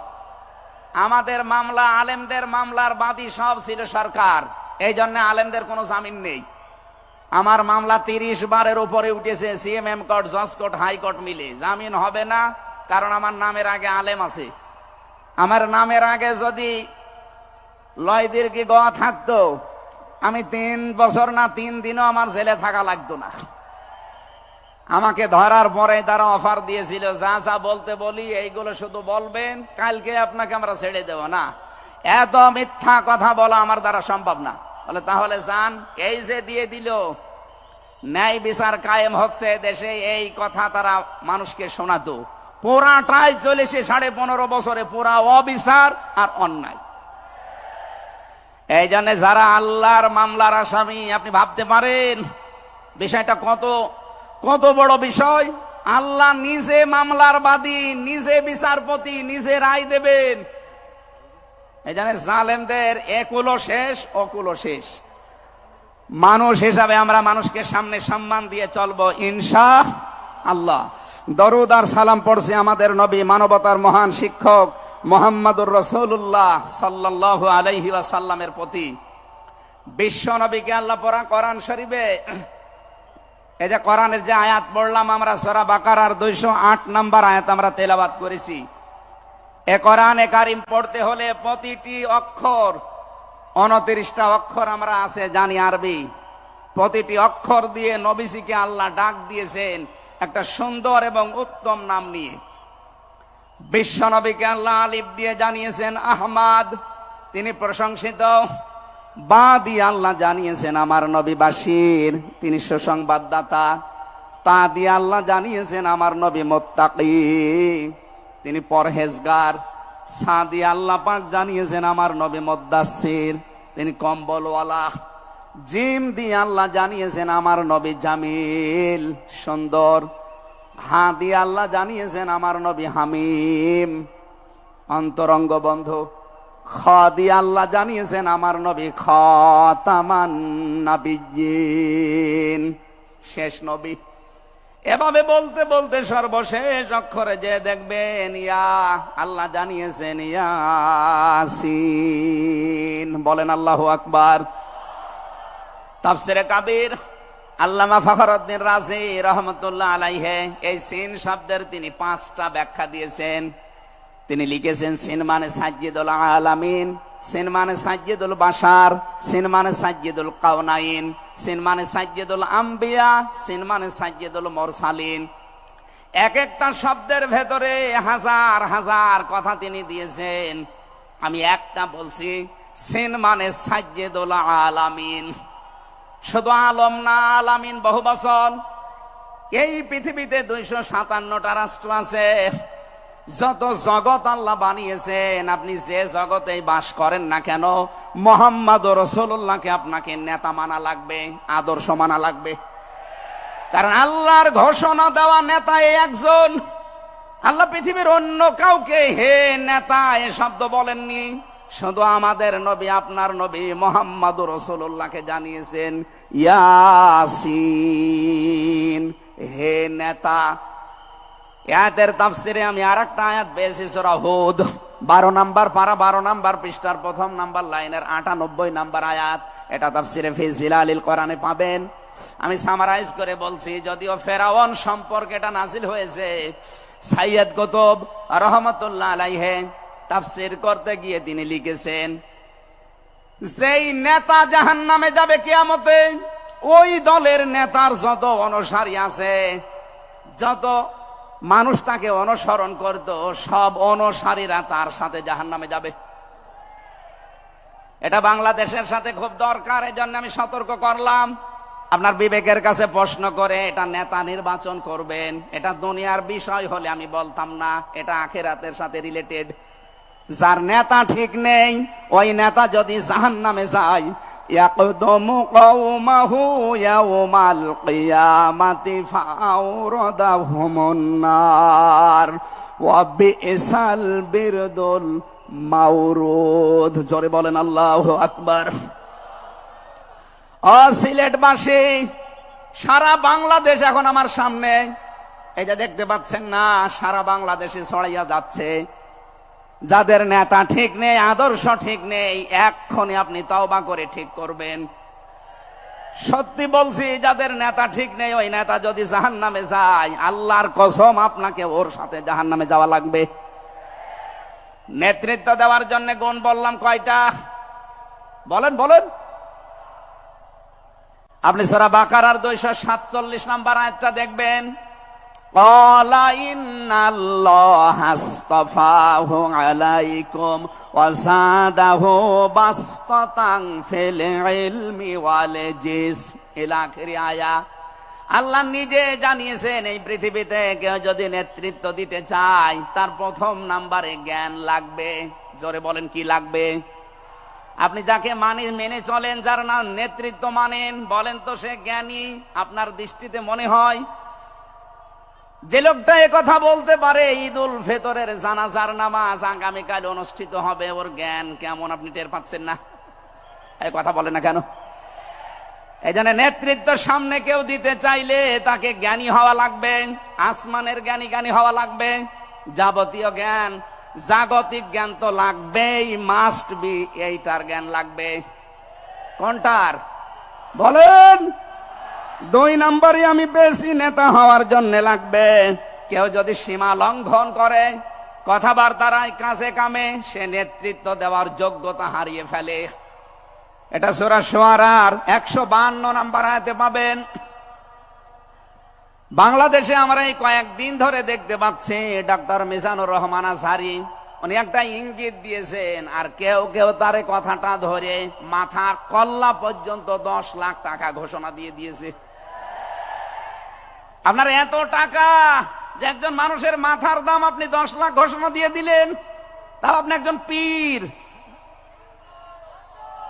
আমাদের মামলা, আলেমদের মামলার বাদী সব ছিল সরকার, এই জন্য আলেমদের কোনো জামিন নেই। আমার মামলা 30 বারের উপরে উঠেছে, সিএমএম কোর্ট, জজ কোর্ট, হাইকোর্ট মিলে। জামিন হবে না, কারণ আমার নামের আগে আলেম আছে। আমার নামের আগে যদি লয়দির কি গোয়া থাকতো, আমি 3 বছর না 3 দিনও আমার জেলে থাকা লাগতো না। আমাকে ধরার পরে তারা অফার দিয়েছিল, যা যা বলতে বলি এইগুলো শুধু বলবেন, কালকে আপনাকে আমরা ছেড়ে দেব না। এত মিথ্যা কথা বলা আমার দ্বারা সম্ভব না। বলে তাহলে যান। এই যে দিয়ে দিল, ন্যায় বিচার কায়েম হচ্ছে দেশে, এই কথা তারা মানুষকে শোনাতো। পুরাটাই চলেছে 15.5 বছরে, পুরা অবিচার আর অন্যায়। এই জন্য যারা আল্লাহর মামলার আসামি, আপনি ভাবতে পারেন বিষয়টা কত বড় বিষয়। আল্লাহ নিজে মামলার বাদী, নিজে বিচারপতি, নিজে রায় দেবেন। এই জন্য জালেমদের একুলো শেষ, অকুলো শেষ। মানুষ হিসাবে আমরা মানুষকে সামনে সম্মান দিয়ে চলবো ইনশাআল্লাহ। দরুদ আর সালাম পড়ছি আমাদের নবী, মানবতার মহান শিক্ষক মুহাম্মদুর রাসূলুল্লাহ সাল্লাল্লাহু আলাইহি ওয়াসাল্লামের প্রতি। বিশ্ব নবীকে আল্লাহ পড়া কোরআন শরীফে, এই যে কোরআনের যে আয়াত পড়লাম আমরা, সূরা বাকারার 208 নম্বর আয়াত আমরা তেলাওয়াত করেছি। এ কোরআনে কারিম পড়তে হলে প্রতিটি অক্ষর, 29টা অক্ষর আমরা আছে জানি আরবি, প্রতিটি অক্ষর দিয়ে নবীজিকে আল্লাহ ডাক দিয়েছেন একটা সুন্দর এবং উত্তম নাম নিয়ে। বিশ্ব নবীকে আল্লাহ আলিফ দিয়ে জানিয়েছেন আহমদ, তিনি প্রশংসিত। বা দিয়ে আল্লাহ জানিয়েছেন আমার নবী বাশির, তিনি সুসংবাদদাতা। তা দিয়ে আল্লাহ জানিয়েছেন আমার নবী মুত্তাকি, তিনি পরহেজগার। সা দিয়ে আল্লাহ পাক জানিয়েছেন আমার নবী মুদ্দাসসির, তিনি কম্বলওয়ালা। জিম দিয়ে আল্লাহ জানিয়েছেন আমার নবী জামিল, সুন্দর। হা দিয়ে আল্লাহ জানিয়েছেন আমার নবী হামিম, অন্তরঙ্গ বন্ধু। খ দিয়ে আল্লাহ জানিয়েছেন আমার নবী খাতামান নাবিয়্যিন, শেষ নবী। এভাবে বলতে বলতে সর্বশেষ অক্ষরে যে দেখবেন ইয়া, আল্লাহ জানিয়েছেন ইয়াসিন। বলেন আল্লাহু আকবার। তাফসিরে কাবীর আল্লামা ফখরুদ্দীন রাজি রহমতুল্লাহ আলাইহি এই সিন শব্দের তিনি 5টা ব্যাখ্যা দিয়েছেন। তিনি লিখেছেন সিন মানে সাজ্জিদুল আলামিন, সিন মানে সাইয়্যিদুল বাশার, সিন মানে সাইয়্যিদুল কাওনাইন, সিন মানে সাইয়্যিদুল আম্বিয়া, সিন মানে সাইয়্যিদুল মুরসালিন। এক একটা শব্দের ভেতরে হাজার হাজার কথা তিনি দিয়েছেন। আমি একটা বলছি, সিন মানে সাইয়্যিদুল আলামিন। শুধু আলম না, আলামিন বহু বচন। এই পৃথিবীতে 257টা রাষ্ট্র আছে। যত জগৎ আল্লাহ বানিয়েছেন, আপনি যে জগতে বাস করেন না কেন, মুহাম্মদ রাসূলুল্লাহকে আপনাকে নেতা মানা লাগবে, আদর্শ মানা লাগবে। কারণ আল্লাহর ঘোষণা দেওয়া নেতা একজন। আল্লাহ পৃথিবীর অন্য কাউকে হে নেতা এ শব্দ বলেননি। শুধু আমাদের নবী, আপনার নবী মুহাম্মদ রাসূলুল্লাহকে জানিয়েছেন ইয়াসিন, হে নেতা। আয়াতের তাফসিরে আমি আরেকটা আয়াত পেয়েছি, সূরা হুদ 12 নম্বর পারা 12 নম্বর পৃষ্ঠার 1 নম্বর লাইনের 98 নম্বর আয়াত। এটা তাফসিরে ফি জিলালিল কোরআনে পাবেন। আমি সামারাইজ করে বলছি, যদিও ফেরাউন সম্পর্কে এটা নাজিল হয়েছে। সাইয়্যিদ কুতুব রাহমাতুল্লাহ আলাইহি তাফসীর করতে গিয়ে তিনি লিখেছেন, যেই নেতা জাহান্নামে যাবে কিয়ামতে, ওই দলের নেতার যত অনুসারী আছে, যত মানুষ তাকে অনুসরণ করত, সব অনুসারীরা তার সাথে জাহান্নামে যাবে। এটা বাংলাদেশের সাথে খুব দরকার, এই জন্য আমি সতর্ক করলাম। আপনার বিবেকের কাছে প্রশ্ন করে এটা নেতা নির্বাচন করবেন, এটা দুনিয়ার বিষয় হলে আমি বলতাম না, এটা আখিরাতের সাথে রিলেটেড। যার নেতা ঠিক নেই, ওই নেতা যদি জাহান্নামে যায়, ইয়াকদুমু কওমাহু ইয়াওমাল কিয়ামাতি ফাআওরাদাহুমুন নার ওয়া বিসাল বিরদুল মাওরুদ। জোরে বলেন আল্লাহু আকবার। সিলেটবাসী, সারা বাংলাদেশ এখন আমার সামনে, এই যে দেখতে পাচ্ছেন না, সারা বাংলাদেশে ছড়াইয়া যাচ্ছে। যাদের নেতা ঠিক নেই, আদর্শ ঠিক নেই, এক্ষুনি আপনি তওবা করে ঠিক করবেন। সত্যি বলছি, যাদের নেতা ঠিক নেই, ওই নেতা যদি জাহান্নামে যায়, আল্লাহর কসম আপনাকে ওর সাথে জাহান্নামে যাওয়া লাগবে। নেতৃত্ব দেওয়ার জন্য গুণ বললাম কয়টা? বলেন বলেন। আপনি সূরা বাকারার 247 নম্বর আয়াতটা দেখবেন। ক্বালা ইন্নাল্লাহা আসতাফাহু আলাইকুম ওয়া যাদাহু বাসতাতান ফিল ইলমি ওয়াল জিসম ইলা আখির আয়া। আল্লাহ নিজে জানিয়েছেন, এই পৃথিবীতে কেউ যদি নেতৃত্ব দিতে চায়, তার প্রথম নাম্বারে জ্ঞান লাগবে। জোরে বলেন, কি লাগবে? আপনি যাকে মেনে চলেন, যার নাম নেতৃত্ব মানেন, বলেন তো সে জ্ঞানী আপনার দৃষ্টিতে মনে হয়? যে লোকটা এ কথা বলতে পারে ঈদুল ফিতরের জানাজার নামাজ আগামীকাল অনুষ্ঠিত হবে, ওর জ্ঞান কেমন আপনি টের পাচ্ছেন না? এই কথা বলে না কেন? এই জন্য নেতৃত্ব সামনে কেউ দিতে চাইলে তাকে জ্ঞানী হওয়া লাগবে, আসমানের জ্ঞানী হওয়া লাগবে। যাবতীয় জ্ঞান, জাগতিক জ্ঞান তো লাগবেই, মাস্ট বি। এইটার জ্ঞান লাগবে। কোনটার বলেন? 2 নম্বরই আমি বেশি নেতা হওয়ার জন্য লাগবে। কেউ যদি সীমা লঙ্ঘন করে, কথাবার্তার কাছে কামে, সে নেতৃত্ব দেওয়ার যোগ্যতা হারিয়ে ফেলে। এটা সূরা শুআরার 152 নম্বর আয়াতে পাবেন। বাংলাদেশে আমরা এই কয়েকদিন ধরে দেখতে পাচ্ছি, ডক্টর মিজানুর রহমান আজহারি উনি একটা ইঙ্গিত দিয়েছেন, আর কেউ কেউ তার কথাটা ধরে মাথার কল্লা পর্যন্ত 10 লাখ টাকা ঘোষণা দিয়ে দিয়েছে। আপনার এত টাকা যে একজন মানুষের মাথার দাম আপনি 10 লাখ ঘোষণা দিয়ে দিলেন, তাও আপনি একজন পীর।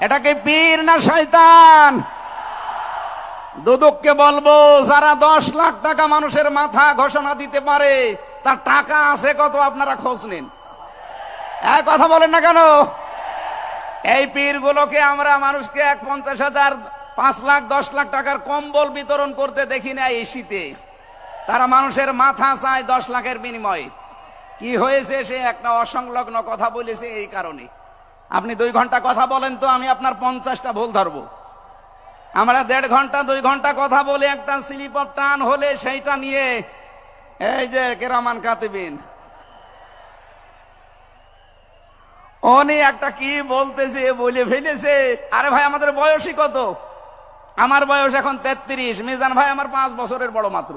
এটাকে পীর না শয়তান? দুদককে বলবো, যারা 10 লাখ টাকা মানুষের মাথা ঘোষণা দিতে পারে, তার টাকা আছে কত আপনারা খোঁজ নিন। এক কথা বলেন না কেন? এই পীরগুলোকে আমরা মানুষকে 50,000, 5 লাখ, 10 লাখ টাকার কম্বল বিতরণ করতে দেখি না এই শীতে। তারা মানুষের মাথা চায় 10 লাখের বিনিময়ে। কি হয়েছে? সে একটা অসংলগ্ন কথা বলেছে, এই কারণে। আপনি 2 ঘন্টা কথা বলেন তো, আমি আপনার 50টা ভুল ধরবো। আমরা 1.5 ঘন্টা 2 ঘন্টা কথা বলে একটা স্লিপ অফ টান হলে সেইটা নিয়ে এই যে কেরামান কাতিবিন, উনি একটা কি বলতেছে বলে ফেলেছে। আরে ভাই আমাদের বয়সই কত? আমার বয়স এখন 33, মিজান ভাই আমার 5 বছরের বড় মাত্র।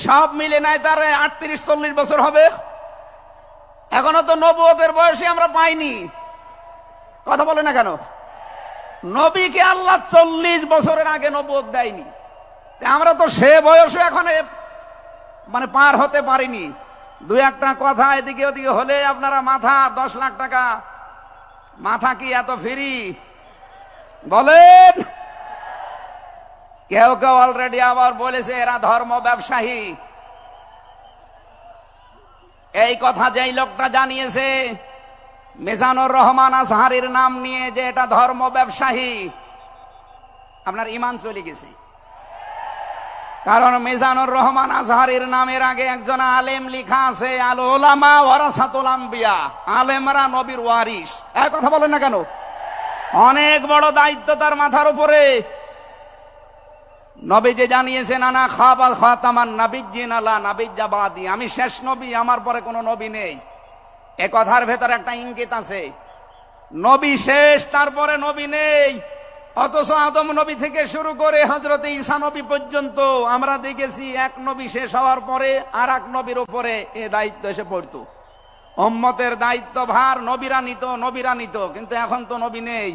সব মিলে নাই তার 38-40 বছর হবে। এখনো তো নবুয়তের বয়সে আমরা পাইনি। কথা বলে না কেন? নবীকে আল্লাহ 40 বছরের আগে নবুয়ত দেয়নি। আমরা তো সে বয়সে এখন মানে পার হতে পারিনি। দুই একটা কথা এদিকে ওদিকে হলে আপনারা মাথা 10 লাখ টাকা। মাথা কি এত ফ্রি বলেন? কেউ কেউ অলরেডি আবার বলেছে এরা ধর্ম ব্যবসায়ী। এই কথা যেই লোকটা জানিয়েছে মিজানুর রহমান আজহারীর নাম নিয়ে যে এটা ধর্ম ব্যবসায়ী, আপনার ঈমান চলে গেছে। কারণ মিজানুর রহমান আজহারীর নামের আগে একজন আলেম লেখা আছে, আল উলামা ওয়ারাসাতুল আম্বিয়া, আলেমরা নবীর ওয়ারিস। এই কথা বলেন না কেন? অনেক বড় দায়িত্ব তার মাথার উপরে। নবী যে জানিয়েছেন আনা খাবাল খাতামান নাবিয়্যিন আলা নাবিয়্যা বাদি, আমি শেষ নবী, আমার পরে কোনো নবী নেই। এ কথার ভেতর একটা ইঙ্গিত আছে, নবী শেষ, তারপরে নবী নেই। অথচ আদম নবী থেকে শুরু করে হযরত ঈসা নবী পর্যন্ত আমরা দেখেছি এক নবী শেষ হওয়ার পরে আর এক নবীর উপরে এ দায়িত্ব এসে পড়তো। উম্মতের দায়িত্ব ভার নবীরা নিত, কিন্তু এখন তো নবী নেই।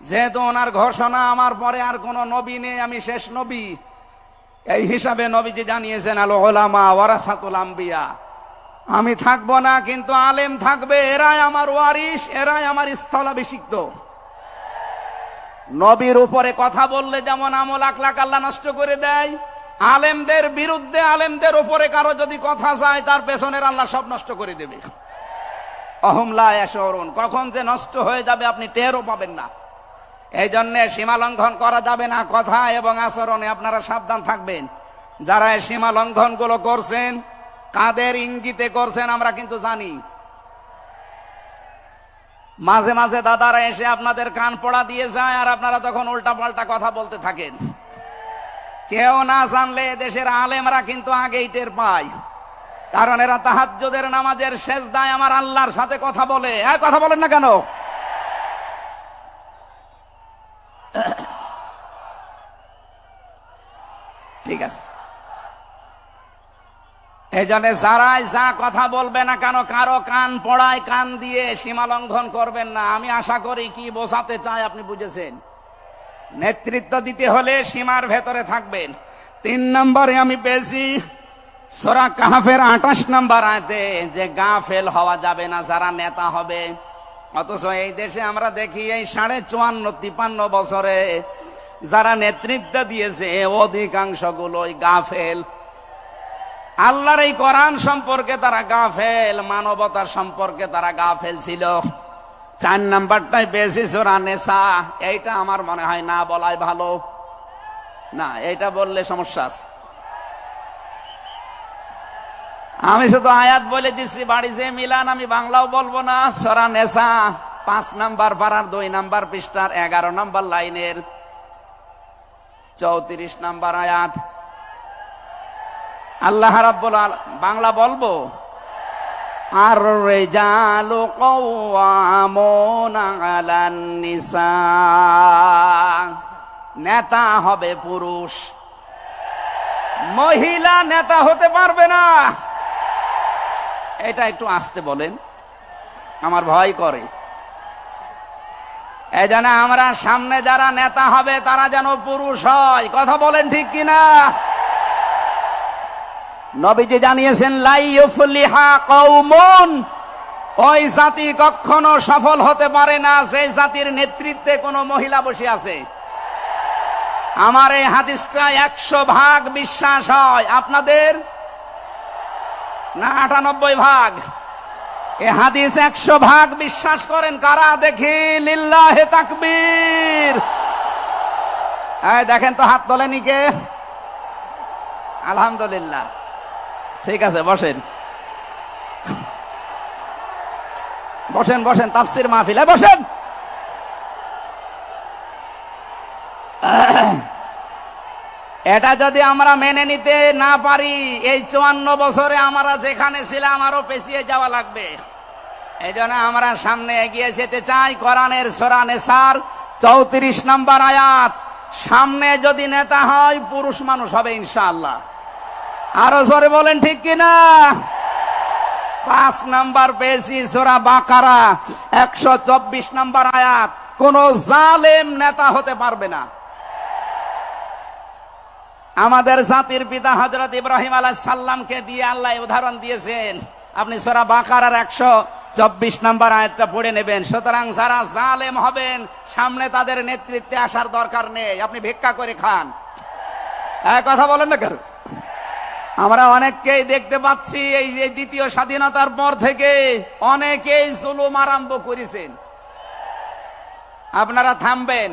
যেহেতু ওনার ঘোষণা আমার পরে আর কোন নবী নেই, আমি শেষ নবী, এই হিসাবে নবীজি জানিয়েছেন আল উলামা ওয়ারাসাতুল আম্বিয়া, আমি থাকবো না কিন্তু আলেম থাকবে, এরাই আমার ওয়ারিস, এরাই আমার স্থলাভিষিক্ত। নবীর উপরে কথা বললে যেমন আমল আখলাক আল্লাহ নষ্ট করে দেয়, আলেমদের বিরুদ্ধে আলেমদের উপরে কারো যদি কথা যায় তার পেছনের আল্লাহ সব নষ্ট করে দেবে। অহুম লা ইয়াশউরুন, কখন যে নষ্ট হয়ে যাবে আপনি টেরও পাবেন না। এই জন্য সীমা লঙ্ঘন করা যাবে না কথা এবং আচরণে, আপনারা সাবধান থাকবেন। যারা এই সীমা লঙ্ঘন গুলো করছেন কাদের ইঙ্গিতে করছেন আমরা কিন্তু জানি। মাঝে মাঝে দাদারা এসে আপনাদের কান পড়া দিয়ে যায় আর আপনারা তখন উল্টা পাল্টা কথা বলতে থাকেন। কেউ না জানলে দেশের আলেমরা কিন্তু আগেই টের পায়, কারণ এরা তাহাজ্জুদের নামাজের সেজদায় আমার আল্লাহর সাথে কথা বলে। কথা বলেন না কেন? ঠিক আছে, এই জন্য যারাই যা কথা বলবে না কেন কারো কান পড়ায় কান দিয়ে সীমা লঙ্ঘন করবেন না। আমি আশা করি কি বোঝাতে চাই আপনি বুঝেছেন। নেতৃত্ব দিতে হলে সীমার ভেতরে থাকবেন। 3 নম্বরে আমি পেয়েছি সূরা কাহফের 28 নম্বর আয়াতে যে গাফেল হওয়া যাবে না যারা নেতা হবে। অথচ এই দেশে আমরা দেখি এই 54-53 বছরে যারা নেতৃত্ব দিয়েছে অধিকাংশ গুলোই গাফেল। আল্লাহর এই কোরআন সম্পর্কে তারা গাফেল, মানবতার সম্পর্কে তারা গাফেল ছিল। 4 নাম্বারটাই বেশি সূরা নিসা, এইটা আমার মনে হয় না বলাই ভালো। না, এইটা বললে সমস্যা আছে। আমি শুধু আয়াত বলে দিচ্ছি, বাড়ি যে মিলান আমি বাংলাও বলবো না। সূরা নিসা 5 নাম্বার পারার 2 নাম্বার পৃষ্ঠার 11 নাম্বার লাইনের 34 নাম্বার আয়াত। আল্লাহ রাব্বুল আলামিন, বাংলা বলবো, আর রিজালু কাওয়ামুনা আলান নিসা, নেতা হবে পুরুষ, মহিলা নেতা হতে পারবে না। এটা একটু আস্তে বলেন, আমার ভয় করে। এই জন্য আমরা সামনে যারা নেতা হবে তারা যেন পুরুষ হয়। কথা বলেন ঠিক কিনা? নবীজি জানিয়েছেন লা ইউফলিহা কওমুন, ওই জাতি কখনো সফল হতে পারে না যে জাতির নেতৃত্বে কোনো মহিলা বসে আছে। আমার এই হাদিসটা 100% বিশ্বাস হয়, আপনাদের না 98 ভাগ? এই হাদিস 100% বিশ্বাস করেন কারা? দেখি লিল্লাহে তাকবীর। এই দেখেন তো হাত তোলেনি কে? আলহামদুলিল্লাহ। ঠিক আছে, বসেন বসেন বসেন, তাফসীর মাহফিলে বসেন। এটা যদি আমরা মেনে নিতে না পারি, এই 54 বছরে আমরা যেখানে ছিলাম আরো পেছিয়ে যাওয়া লাগবে। এই জন্য আমরা সামনে এগিয়ে যেতে চাই। কোরআনের সূরা নিসার 34 নম্বর আয়াত, সামনে যদি নেতা হয় পুরুষ মানুষ হবে ইনশাআল্লাহ। আরো জোরে বলেন ঠিক কিনা? 5 নাম্বার পেয়েছি সূরা বাকারা 124 নম্বর আয়াত, কোন জালেম নেতা হতে পারবে না। আমাদের জাতির পিতা হযরত ইব্রাহিম আলাইহিস সালামকে দিয়ে আল্লাহ উদাহরণ দিয়েছেন। আপনি সূরা বাকারার 124 নম্বর আয়াতটা পড়ে নেবেন। সুতরাং যারা জালেম হবেন সামনে তাদের নেতৃত্বে আসার দরকার নেই, আপনি ভিক্ষা করে খান। কথা বলেন না কেন? আমরা অনেককেই দেখতে পাচ্ছি এই যে দ্বিতীয় স্বাধীনতার পর থেকে অনেকেই জুলুম আরম্ভ করেছেন। আপনারা থামবেন।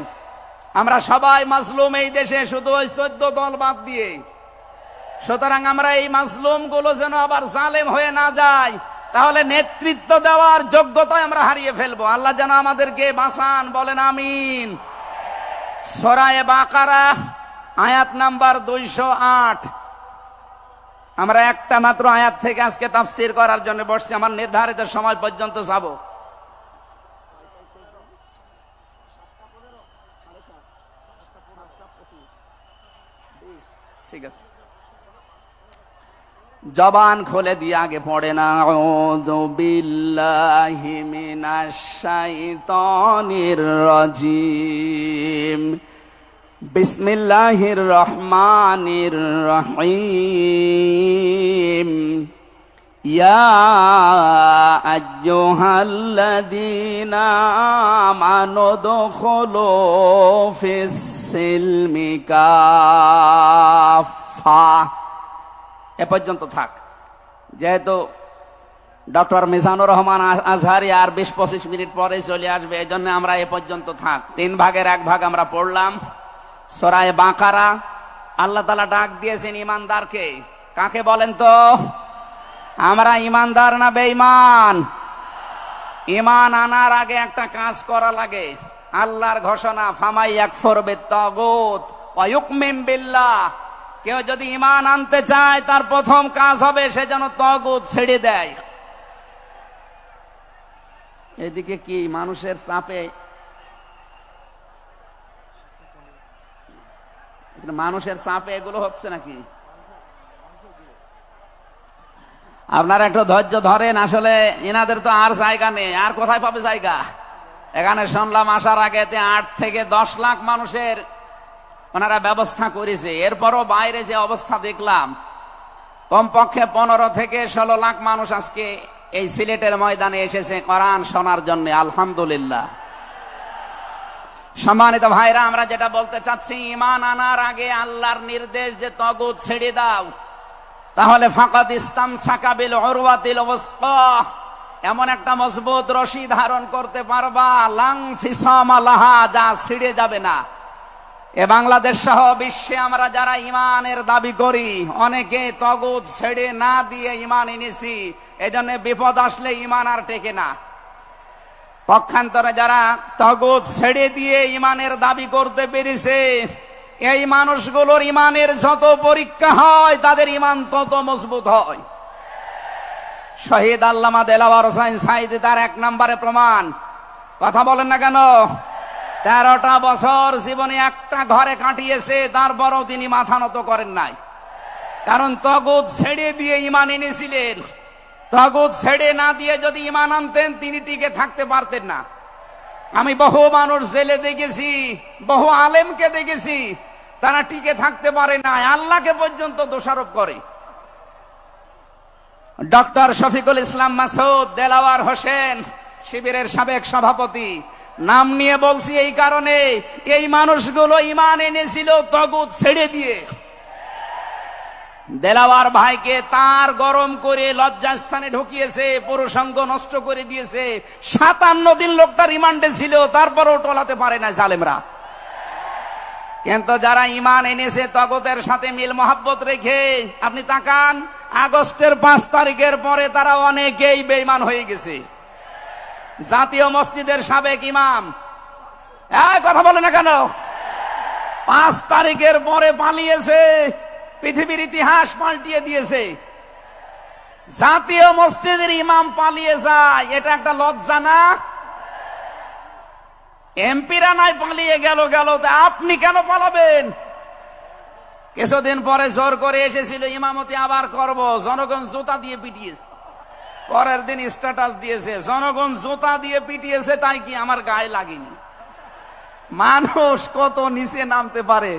আমরা সবাই মাজলুম এই দেশে, শুধু ওই 14 দল বাদ দিয়ে। সুতরাং আমরা এই মাজলুম গুলো যেন আবার জালেম হয়ে না যায়, তাহলে নেতৃত্ব দেওয়ার যোগ্যতা আমরা হারিয়ে ফেলবো। আল্লাহ যেন আমাদেরকে বাঁচান, বলেন আমিন। সূরা বাকারা আয়াত নাম্বার 208। আমরা একটা মাত্র আয়াত থেকে আজকে তাফসীর করার জন্য বসছি, আমার নির্ধারিত সময় পর্যন্ত যাব। ঠিক আছে, জবান খুলে দিয়ে আগে পড়ে না। আউযু বিল্লাহি মিনাশ শাইতানির রাজিম, বিসমিল্লাহির রহমানির রহিম। ইয়া আইয়ুহাল্লাযীনা আমানু দুখুলু ফিস সিলমি কাফা। এ পর্যন্ত থাক। যেহেতু ডক্টর মিজানুর রহমান আজহারি আর 20-25 মিনিট পরে চলে আসবে, এই জন্য আমরা এ পর্যন্ত থাক। 3 ভাগের 1 ভাগ আমরা পড়লাম। সূরা বাকারা আল্লাহ তাআলা ডাক দিয়েছেন ইমানদারকে। কাকে বলেন তো? আমরা ইমানদার না বেঈমান? ঈমান আনার আগে একটা কাজ করা লাগে। আল্লাহর ঘোষণা, ফামাই ইয়াকফুর বিত-তাগুত ওয়া ইউমিন বিল্লাহ। কেউ যদি ঈমান আনতে চায় তার প্রথম কাজ হবে সে যেন তাগুত ছেড়ে দেয়। এদিকে কি মানুষের চাপে, মানুষের চাপে এগুলো হচ্ছে নাকি? আপনারা একটু ধৈর্য ধরেন। আসলে এনাদের তো আর জায়গা নেই, আর কোথায় পাবে জায়গা? এখানে শুনলাম আসার আগে 8 থেকে 10 লাখ মানুষের ওনারা ব্যবস্থা করেছে। এরপরও বাইরে যে অবস্থা দেখলাম, কমপক্ষে 15 থেকে 16 লাখ মানুষ আজকে এই সিলেটের ময়দানে এসেছে কোরআন শোনার জন্য। আলহামদুলিল্লাহ। সম্মানিত ভাইরা, আমরা যেটা বলতে চাচ্ছি, ঈমান আনার আগে আল্লাহর নির্দেশ যে তাগুত ছেড়ে দাও, তাহলে ফাকাদ ইসতামসাকা বিল উরওয়াতিল ওয়াসকা, এমন একটা মজবুত রশি ধারণ করতে পারবা, লাং ফিসামা লাহা, যা ছিঁড়ে যাবে না। এ বাংলাদেশ সহ বিশ্বে আমরা যারা ঈমানের দাবি করি, অনেকে তাগুত ছেড়ে না দিয়ে ঈমান এনেছি। এজন্য বিপদ আসলে ঈমান আর টেকে না। পক্ষান্তরে যারা তাগুত ছেড়ে দিয়ে ঈমানের দাবি করতে পেরেছে, এই মানুষগুলোর ঈমানের যত পরীক্ষা হয় তাদের ঈমান তত মজবুত হয়। শহীদ আল্লামা দেলাওয়ার হোসাইন সাঈদী তার 1 নম্বরে প্রমাণ। কথা বলেন না কেন? 13টা বছর জীবনে একটা ঘরে কাটিয়েছে, তারপরও তিনি মাথা নত করেন নাই। কারণ তাগুত ছেড়ে দিয়ে ঈমান এনেছিলেন। তাগুত ছেড়ে না দিয়ে যদি ঈমান আনতেন তিনি টিকে থাকতে পারতেন না। আমি বহু মানুষ জেলে দেখেছি, বহু আলেমকে দেখেছি, তারা টিকে থাকতে পারে না, আল্লাহকে পর্যন্ত দোষারোপ করে। ডক্টর শফিকুল ইসলাম মাসুদ, দেলাওয়ার হোসেন শিবিরের সাবেক সভাপতি, নাম নিয়ে বলছি এই কারণে, এই মানুষগুলো ঈমান এনেছিল তাগুত ছেড়ে দিয়ে। দেলাওয়ার ভাইকে তার গরম করে লজ্জাস্থানে ঢুকিয়েছে, পুরুষাঙ্গ নষ্ট করে দিয়েছে। 57 দিন লোকটা রিমান্ডে ছিল, তারপরও টলাতে পারে না জালেমরা। কিন্তু যারা ঈমান এনেছে তাগুতের সাথে মিল মহাব্বত রেখে, আপনি তাকান, আগস্টের 5 তারিখের পরে তারা অনেকেই বেঈমান হয়ে গেছে। জাতীয় মসজিদের সাবেক ইমাম, কথা বলে না কেন? 5 তারিখের পরে পালিয়েছে, পৃথিবীর ইতিহাস পাল্টিয়ে দিয়েছে। জাতীয় মসজিদের ইমাম পালিয়ে যায়, এটা একটা লজ্জা না? এমপিরা নাই পালিয়ে গেল, তা আপনি কেন পালাবেন? কিছুদিন পরে জোর করে এসেছিল ইমামতি আবার করব, জনগণ জুতা দিয়ে পিটিয়েছে। পরের দিন স্ট্যাটাস দিয়েছে, জনগণ জুতা দিয়ে পিটিয়েছে, তাই কি আমার গায়ে লাগেনি। মানুষ কত নিচে নামতে পারে।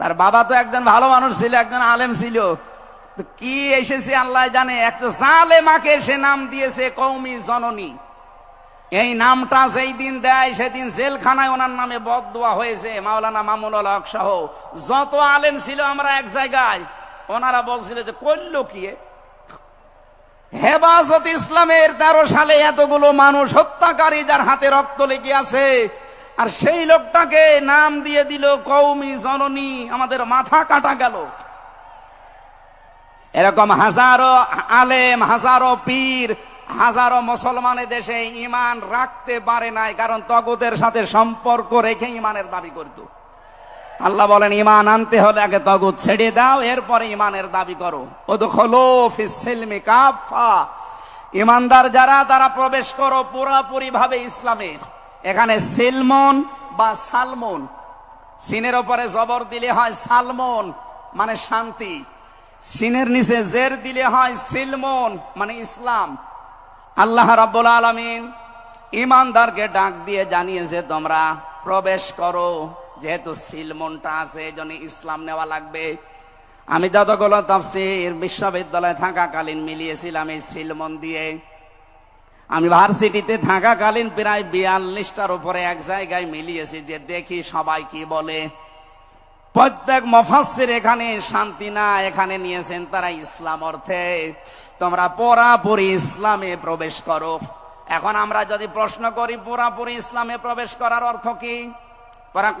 তার বাবা তো একজন ভালো মানুষ ছিল, একজন আলেম ছিল, তো কি এসেছে আল্লাহ জানে। একটা জালেমাকে সে নাম দিয়েছে কওমি জননী। এই নামটা যেই দিন দেয় সেদিন জেলখানায় ওনার নামে বদদোয়া হয়েছে। মাওলানা মামুনুল হক সহ যত আলেম ছিল আমরা এক জায়গায়, ওনারা বলছিল যে করলো কি হেফাজত ইসলামের 13 সালে এতগুলো মানুষ হত্যাকারী যার হাতে রক্ত লেগে আছে, আর সেই লোকটাকে নাম দিয়ে দিল কওমি জননী। আমাদের মাথা কাটা গেল। এরকম হাজারো আলেম, হাজারো পীর, হাজারো মুসলমানের দেশে ঈমান রাখতে পারে নাই, কারণ তগুতের সাথে সম্পর্ক রেখে ঈমানের দাবি করত। আল্লাহ বলেন ঈমান আনতে হলে আগে তগুত ছেড়ে দাও, এরপরে ঈমানের দাবি করো। উদখুলু ফিস সিলমি কাফা, ঈমানদার যারা তারা প্রবেশ করো পুরোপুরি ভাবে ইসলামে। এখানে সিলমন বা সালমন, সিনের উপরে জবর দিলে হয় সালমন মানে শান্তি, সিনের নিচে জের দিলে হয় সিলমন মানে ইসলাম। আল্লাহ রাব্বুল আলামিন ঈমানদারকে ডাক দিয়ে জানিয়েছে তোমরা প্রবেশ করো। যেহেতু সিলমনটা আছে এজন্য ইসলাম নেওয়া লাগবে। আমি যতগুলো তাফসীর বিশ্ববিদ্যালয়ে থাকাকালীন মিলিয়েছিলাম এই সিলমন দিয়ে। আমি ভার্সিটিতে থাকাকালীন প্রায় 42টার উপরে এক জায়গায় মিলিয়েছি, যে দেখি সবাই কি বলে। প্রত্যেক মুফাসসির এখানে শান্তি না, এখানে নিয়েছেন তারা ইসলাম অর্থে তোমরা পুরাপুরি ইসলামে প্রবেশ করো। এখন আমরা যদি প্রশ্ন করি পুরাপুরি ইসলামে প্রবেশ করার অর্থ কি,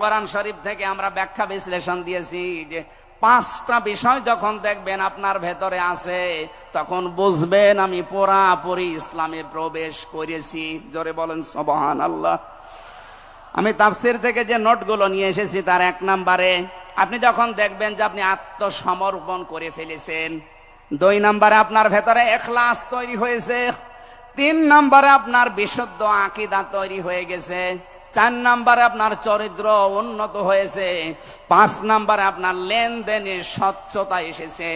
কোরআন শরীফ থেকে আমরা ব্যাখ্যা বিশ্লেষণ দিয়েছি যে 5টা বিষয় যখন দেখবেন আপনার ভেতরে আছে, তখন বুঝবেন আমি পুরাপুরি ইসলামে প্রবেশ করেছি। জোরে বলেন সুবহানাল্লাহ। আমি তাফসীর থেকে যে নোটগুলো নিয়ে এসেছি তার 1 নম্বরে আপনি যখন দেখবেন যে আপনি আত্মসমর্পণ করে ফেলেছেন, 2 নম্বরে আপনার ভেতরে ইখলাস তৈরি হয়েছে, 3 নম্বরে আপনার বিশুদ্ধ আকীদা তৈরি হয়ে গেছে, 4 নম্বরে আপনার চরিত্র উন্নত হয়েছে, 5 নম্বরে আপনার লেনদেনে স্বচ্ছতা এসেছে।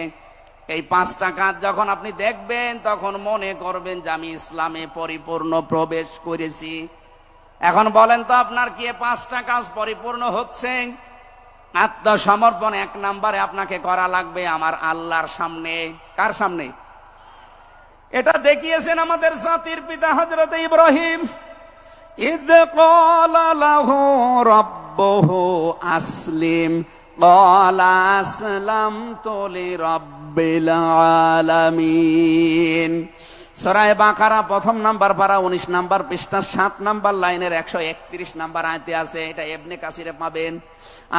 এই 5টা কাজ যখন আপনি দেখবেন তখন মনে করবেন যে আমি ইসলামে পরিপূর্ণ প্রবেশ করেছি। এখন বলেন তো আপনার কি 5টা কাজ পরিপূর্ণ হচ্ছে? আত্মসমর্পণ 1 নম্বরে আপনাকে করা লাগবে আমার আল্লাহর সামনে। কার সামনে? এটা দেখিয়েছেন আমাদের জাতির পিতা হযরত ইব্রাহিম। ইয ক্বালা লাহু রাব্বুহু আসলিম ক্বালা আসলামতু লিরাব্বিল আলামিন। সূরা বাকারা 1 নম্বর পারা 19 নম্বর পৃষ্ঠা 7 নম্বর লাইনের 131 নম্বর আয়াতে আছে। এটা ইবনে কাসিরে পাবেন।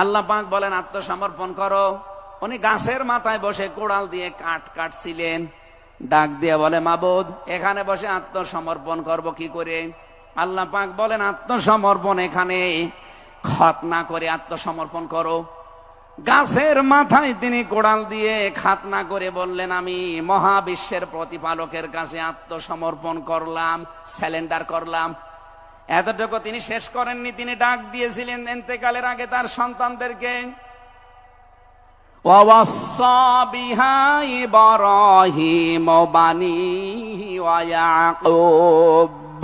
আল্লাহ পাক বলেন আত্মসমর্পণ করো। উনি গাছের মাথায় বসে কোড়াল দিয়ে কাঠ কাটছিলেন। ডাক দিয়ে বলে মাবুদ, এখানে বসে আত্মসমর্পণ করব কি করে? আল্লাহ পাক বলেন আত্মসমর্পণ এখানে খতনা করে আত্মসমর্পণ করো। গাছের মাথায় তিনি কোড়াল দিয়ে খাতনা করে বললেন আমি মহাবিশ্বের প্রতিপালকের কাছে আত্মসমর্পণ করলাম, স্যালেন্ডার করলাম। এতটুকু তিনি শেষ করেননি, তিনি ডাক দিয়েছিলেন ইন্তেকালের আগে তার সন্তানদেরকে, ওয়াসাসা বিহা ইব্রাহিম বানিহি ওয়া ইয়াকুব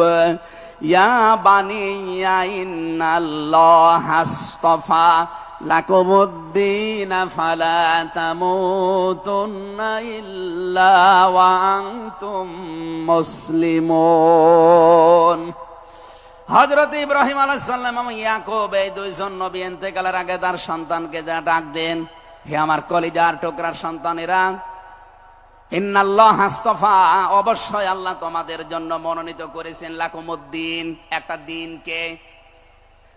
ইয়া বানিয়া ইন্নাল্লাহা আস্তাফা লাকুমুদ্দিন ফালা তামুতুন্না ইল্লা ওয়া আনতুম মুসলিমুন। হযরত ইব্রাহিম আলাইহিস সালাম এবং ইয়াকুব এই 2 জন নবী ইন্তেকালের আগে তার সন্তানকে ডাক দেন, হে আমার কলিজার টুকরার সন্তানেরা, ইন্নাল্লাহা আস্তাফা, অবশ্যই আল্লাহ তোমাদের জন্য মনোনীত করেছেন লাকুমুদ্দিন, একটা দিনকে,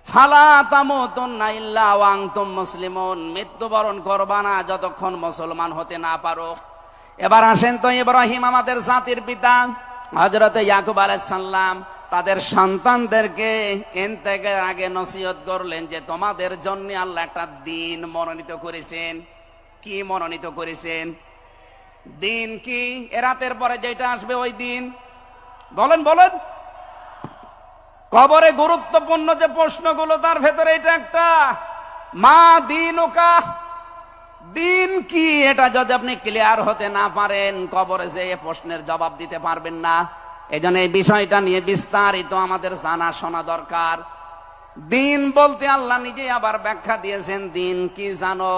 ফালা তামুতুন্না ইল্লা ওয়া আনতুম মুসলিমুন, মৃত্যুবরণ করবা না যতক্ষণ মুসলমান হতে না পারো। এবার আসেন তো ইব্রাহিম আমাদের জাতির পিতা, হযরত ইয়াকুব আলাইহিস সালাম তাদের সন্তানদেরকে ইন্তেকালের আগে নসিহত করলেন যে তোমাদের জন্য আল্লাহ একটা দিন মনোনীত করেছেন। কি মনোনীত করেছেন? দিন কি? এ রাতের পরে যেটা আসবে ওই দিন। বলেন বলেন। কবরে গুরুত্বপূর্ণ যে প্রশ্নগুলো তার ভেতরে এটা একটা, মা দীনুকা, দিন কি? এটা যদি আপনি ক্লিয়ার হতে না পারেন, কবরে যে প্রশ্নের জবাব দিতে পারবেন না। এজন্য এই বিষয়টা নিয়ে বিস্তারিত আমাদের জানা শোনা দরকার। দিন বলতে আল্লাহ নিজে আবার ব্যাখ্যা দিয়েছেন, দিন কি জানো?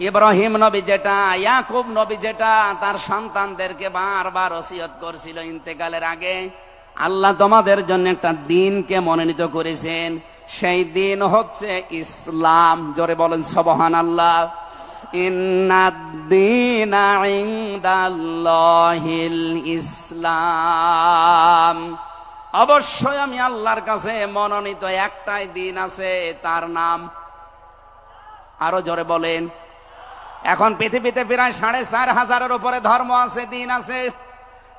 ইব্রাহিম নবী যেটা, ইয়াকুব নবী যেটা তার সন্তানদেরকে বারবার ওসিয়ত করছিল ইন্তেকালের আগে, আল্লাহ তোমাদের জন্য একটা দিনকে মনোনীত করেছেন। সেই দিন হচ্ছে ইসলাম। জোরে বলেন সুবহানাল্লাহ। ইন্নাদ-দীনা ইনদাল্লাহিল ইসলাম। অবশ্যই আমি আল্লাহর কাছে মনোনীত একটাই দিন আছে, তার নাম, আরো জোরে বলেন। এখন পৃথিবীতে প্রায় 4,500-এর উপরে ধর্ম আছে, দিন আছে।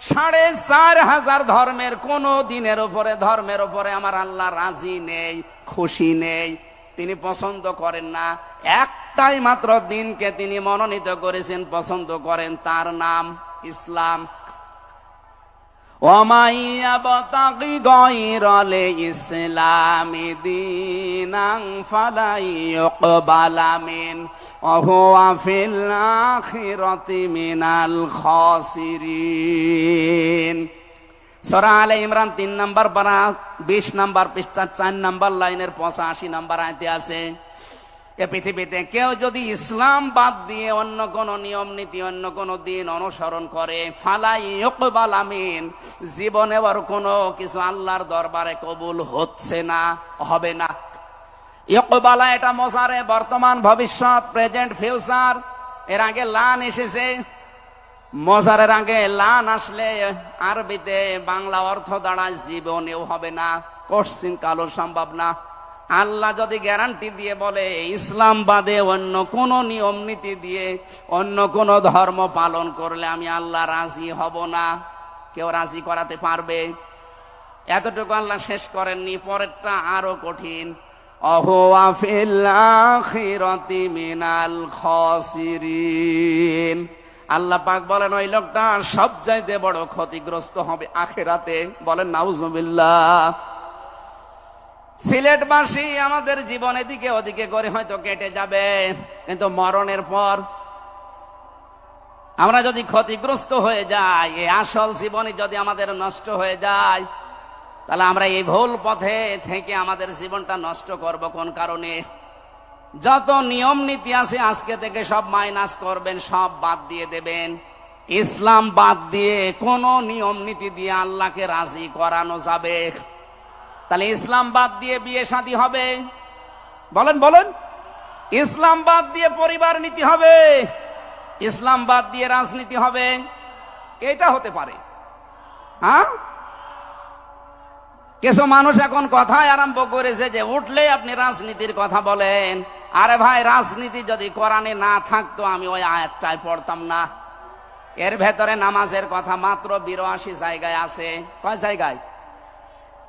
4,500 ধর্মের কোন দিনের উপরে, ধর্মের উপরে আমার আল্লাহ রাজি নেই, খুশি নেই, তিনি পছন্দ করেন না। একটাই মাত্র দিনকে তিনি মনোনীত করেছেন, পছন্দ করেন, তার নাম ইসলাম। ওয়ামান ইয়াবতাগি গায়রাল ইসলামি দীনান ফালা ইউকবালা মিনহু ওয়া হুয়া ফিল আখিরাতি মিনাল খাসিরিন। সূরা আলে ইমরান 3 নম্বর পারা 20 নম্বর পৃষ্ঠা 4 নম্বর লাইনের 85 নম্বর আয়াতে আছে, এ পৃথিবীতে কেউ যদি ইসলাম বাদ দিয়ে অন্য কোন নিয়ম নীতি, অন্য কোন দিন অনুসরণ করে, ফালা ইউকবালা মিন, জীবনে আর কোনো কিছু আল্লাহর দরবারে কবুল হচ্ছে না, হবে না। ইউকবালা এটা মোজারে, বর্তমান, ভবিষ্যৎ, প্রেজেন্ট, ফিউচার। এর আগে লান এসেছে। মোজারের আগে লান আসলে আরবিতে বাংলা অর্থ দাঁড়ায় জীবনেও হবে না, কোশ্চিন কালো সম্ভব না। আল্লাহ যদি গ্যারান্টি দিয়ে বলে ইসলাম বাদে অন্য কোন নিয়ম নীতি দিয়ে অন্য কোন ধর্ম পালন করলে আমি আল্লাহ রাজি হব না, কেউ রাজি করাতে পারবে? এতটুকু আল্লাহ শেষ করেননি, পরেরটা আরো কঠিন। অহুয়া ফিল আখিরাতি মিনাল খাসিরিন। আল্লাহ পাক বলেন ওই লোকটা সবচাইতে বড় ক্ষতিগ্রস্ত হবে আখিরাতে। বলেন নাউজুবিল্লাহ। সিলেটবাসী আমাদের জীবন এদিকে ওদিকে করে হয়তো কেটে যাবে, কিন্তু মরণের পর আমরা যদি ক্ষতিগ্রস্ত হয়ে যাই, এই আসল জীবনে যদি আমাদের নষ্ট হয়ে যায়, তাহলে আমরা এই ভুল পথে থেকে আমাদের জীবনটা নষ্ট করব কোন কারণে? যত নিয়ম নীতি আছে আজকে থেকে সব মাইনাস করবেন, সব বাদ দিয়ে দেবেন। ইসলাম বাদ দিয়ে কোন নিয়ম নীতি দিয়ে আল্লাহকে রাজি করানো যাবে? তাহলে ইসলাম বাদ দিয়ে বিয়ে শাদী হবে? বলেন বলেন। ইসলাম বাদ দিয়ে পরিবার নীতি হবে? ইসলাম বাদ দিয়ে রাজনীতি হবে? এটা হতে পারে। হ্যাঁ, কিছু মানুষ এখন কথাই আরম্ভ করেছে যে উঠলে আপনি রাজনীতির কথা বলেন। আরে ভাই, রাজনীতি যদি কোরআনে না থাকতো আমি ওই আয়াতটাই পড়তাম না। এর ভেতরে নামাজের কথা মাত্র 82 জায়গায় আছে। কয় জায়গায়?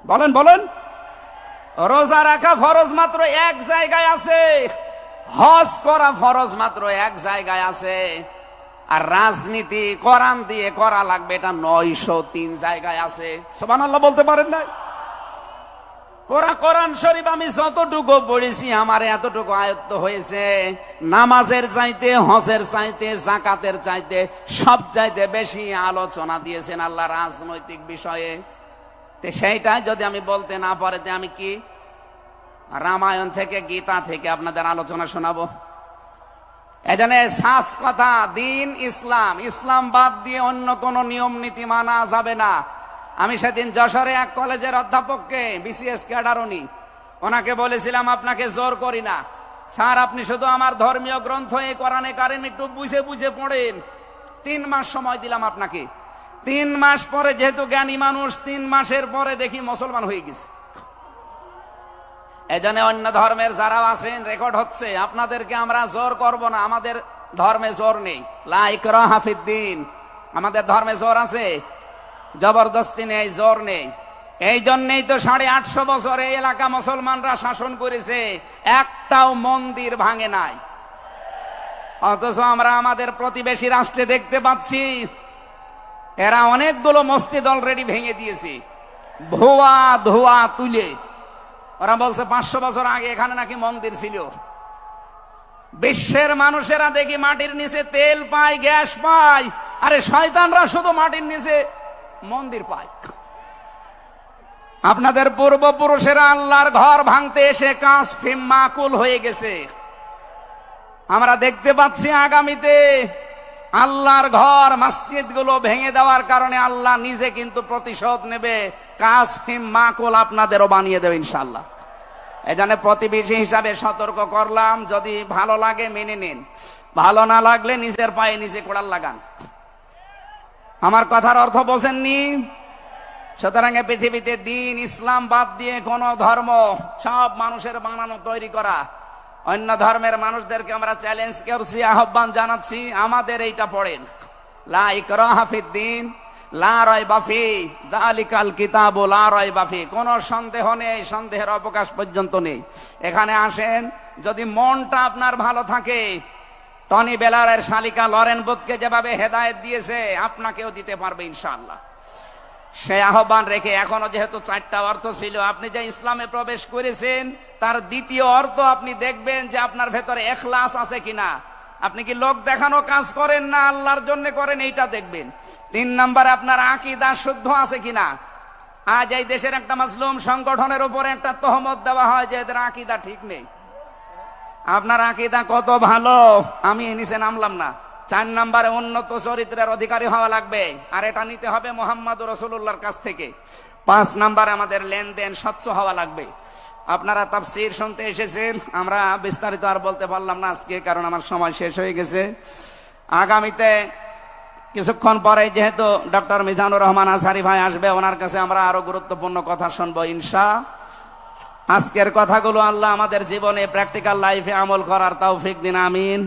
বলেন বলেন। রোজা রাখা ফরজ মাত্র 1 জায়গায় আছে। হজ করা ফরজ মাত্র 1 জায়গায় আছে। আর রাজনীতি কোরআন দিয়ে করা লাগবে এটা 903 জায়গায় আছে। সুবহানাল্লাহ বলতে পারেন না? পুরা কোরআন শরীফ আমি যতটুকু পড়েছি আমার এতটুকু আয়ত্ত হয়েছে। নামাজের চাইতে, হজের চাইতে, যাকাতের চাইতে সব চাইতে বেশি আলোচনা দিয়েছেন আল্লাহ রাজনৈতিক বিষয়ে। সেইটা যদি আমি বলতে না পারে আমি কি রামায়ণ থেকে, গীতা থেকে আপনাদের আলোচনা শোনাবো? এজন্য সাফ কথা, দিন ইসলাম। ইসলাম বাদ দিয়ে অন্য কোন নিয়ম নীতি মানা যাবে না। আমি সেদিন যশোরে এক কলেজের অধ্যাপককে, বিসিএস ক্যাডার উনি, ওনাকে বলেছিলাম আপনাকে জোর করি না স্যার, আপনি শুধু আমার ধর্মীয় গ্রন্থ এই কোরআনে কারিম একটু বুঝে বুঝে পড়েন। 3 মাস সময় দিলাম আপনাকে। 3 মাস পরে, যেহেতু জ্ঞানী মানুষ, 3 মাসের পরে দেখি মুসলমান হয়ে গেছে। এজন্য অন্য ধর্মের যারা আছেন, রেকর্ড হচ্ছে, আপনাদেরকে আমরা জোর করব না। আমাদের ধর্মে জোর নেই। লা ইকরাহা ফিদ্দিন। আমাদের ধর্মে জোর আছে? জবরদস্তি নেই, জোর নেই। এই জন্যই তো 850 বছর এই এলাকা মুসলমানরা শাসন করেছে, একটাও মন্দির ভাঙে নাই। অথচ আমরা আমাদের প্রতিবেশী রাষ্ট্রে দেখতে পাচ্ছি এরা অনেকগুলো মসজিদ অলরেডি ভেঙে দিয়েছে, ধোয়া ধোয়া তুলে। ওরা বলছে 500 বছর আগে এখানে নাকি মন্দির ছিল। বিশ্বের মানুষেরা দেখি মাটির নিচে তেল পায়, গ্যাস পায়, আরে শয়তানরা শুধু মাটির নিচে মন্দির পায়। আপনাদের পূর্বপুরুষেরা আল্লাহর ঘর ভাঙতে এসে কাসফিম মাকুল হয়ে গেছে। আমরা দেখতে পাচ্ছি আগামীতে আল্লাহর ঘর মসজিদ গুলো ভেঙে দেওয়ার কারণে আল্লাহ নিজে কিন্তু প্রতিশোধ নেবে। কাসফিম মাকুল আপনাদেরও বানিয়ে দেবে ইনশাআল্লাহ। এজন্য প্রতিবেশী হিসাবে সতর্ক করলাম, যদি ভালো লাগে মেনে নিন, ভালো না লাগলে নিজের পায়ে নিজে কোড়াল লাগান। আমার কথার অর্থ বোঝেননি? সুতরাং পৃথিবীতে দিন ইসলাম বাদ দিয়ে কোন ধর্ম সব মানুষের বানানো তৈরি করা। অন্য ধর্মের মানুষদেরকে আমরা চ্যালেঞ্জ করছি, আহ্বান জানাচ্ছি, আমাদের এইটা পড়েন, লা ইকরাহা ফিদ্দিন লা রাইবা ফি যালিকাল কিতাবু লা রাইবা ফি। কোনো সন্দেহ নেই, সন্দেহের অবকাশ পর্যন্ত নেই। এখানে আসেন, যদি মনটা আপনার ভালো থাকে, টনি বেলারের শালিকা লরেন বুথকে যেভাবে হেদায়েত দিয়েছে আপনাকেও দিতে পারবে ইনশাআল্লাহ। সেই আহ্বান রেখে এখনো যেহেতু 4টা অর্থ ছিল, আপনি যে ইসলামে প্রবেশ করেছেন তার দ্বিতীয় অর্থ আপনি দেখবেন যে আপনার ভেতরে ইখলাস আছে কিনা। আপনি কি লোক দেখানো কাজ করেন না আল্লাহর জন্য করেন, এইটা দেখবেন। 3 নম্বরে আপনার আকীদা শুদ্ধ আছে কিনা। আজ এই দেশের একটা মাসলুম সংগঠনের উপরে একটা তহমত দেওয়া হয় যে এদের আকীদা ঠিক নেই। আপনার আকীদা কত ভালো, আমি নিচে নামলাম না। 4 নম্বরে উন্নত চরিত্রের অধিকারী হওয়া লাগবে, আর এটা নিতে হবে মুহাম্মদুর রাসূলুল্লাহর কাছ থেকে। 5 নম্বরে আমাদের লেনদেন স্বচ্ছ হওয়া লাগবে। আপনারা তাফসীর শুনতে এসেছেন, আমরা বিস্তারিত আর বলতে পারলাম না আজকে, কারণ আমার সময় শেষ হয়ে গেছে। আগামীতে কিছুক্ষণ পরে যেহেতু ডক্টর মিজানুর রহমান আজহারী ভাই আসবে, ওনার কাছে আমরা আরো গুরুত্বপূর্ণ কথা শুনবো ইনশাআল্লাহ। আজকের কথাগুলো আল্লাহ আমাদের জীবনে প্র্যাকটিক্যাল লাইফে আমল করার তৌফিক দিন, আমিন।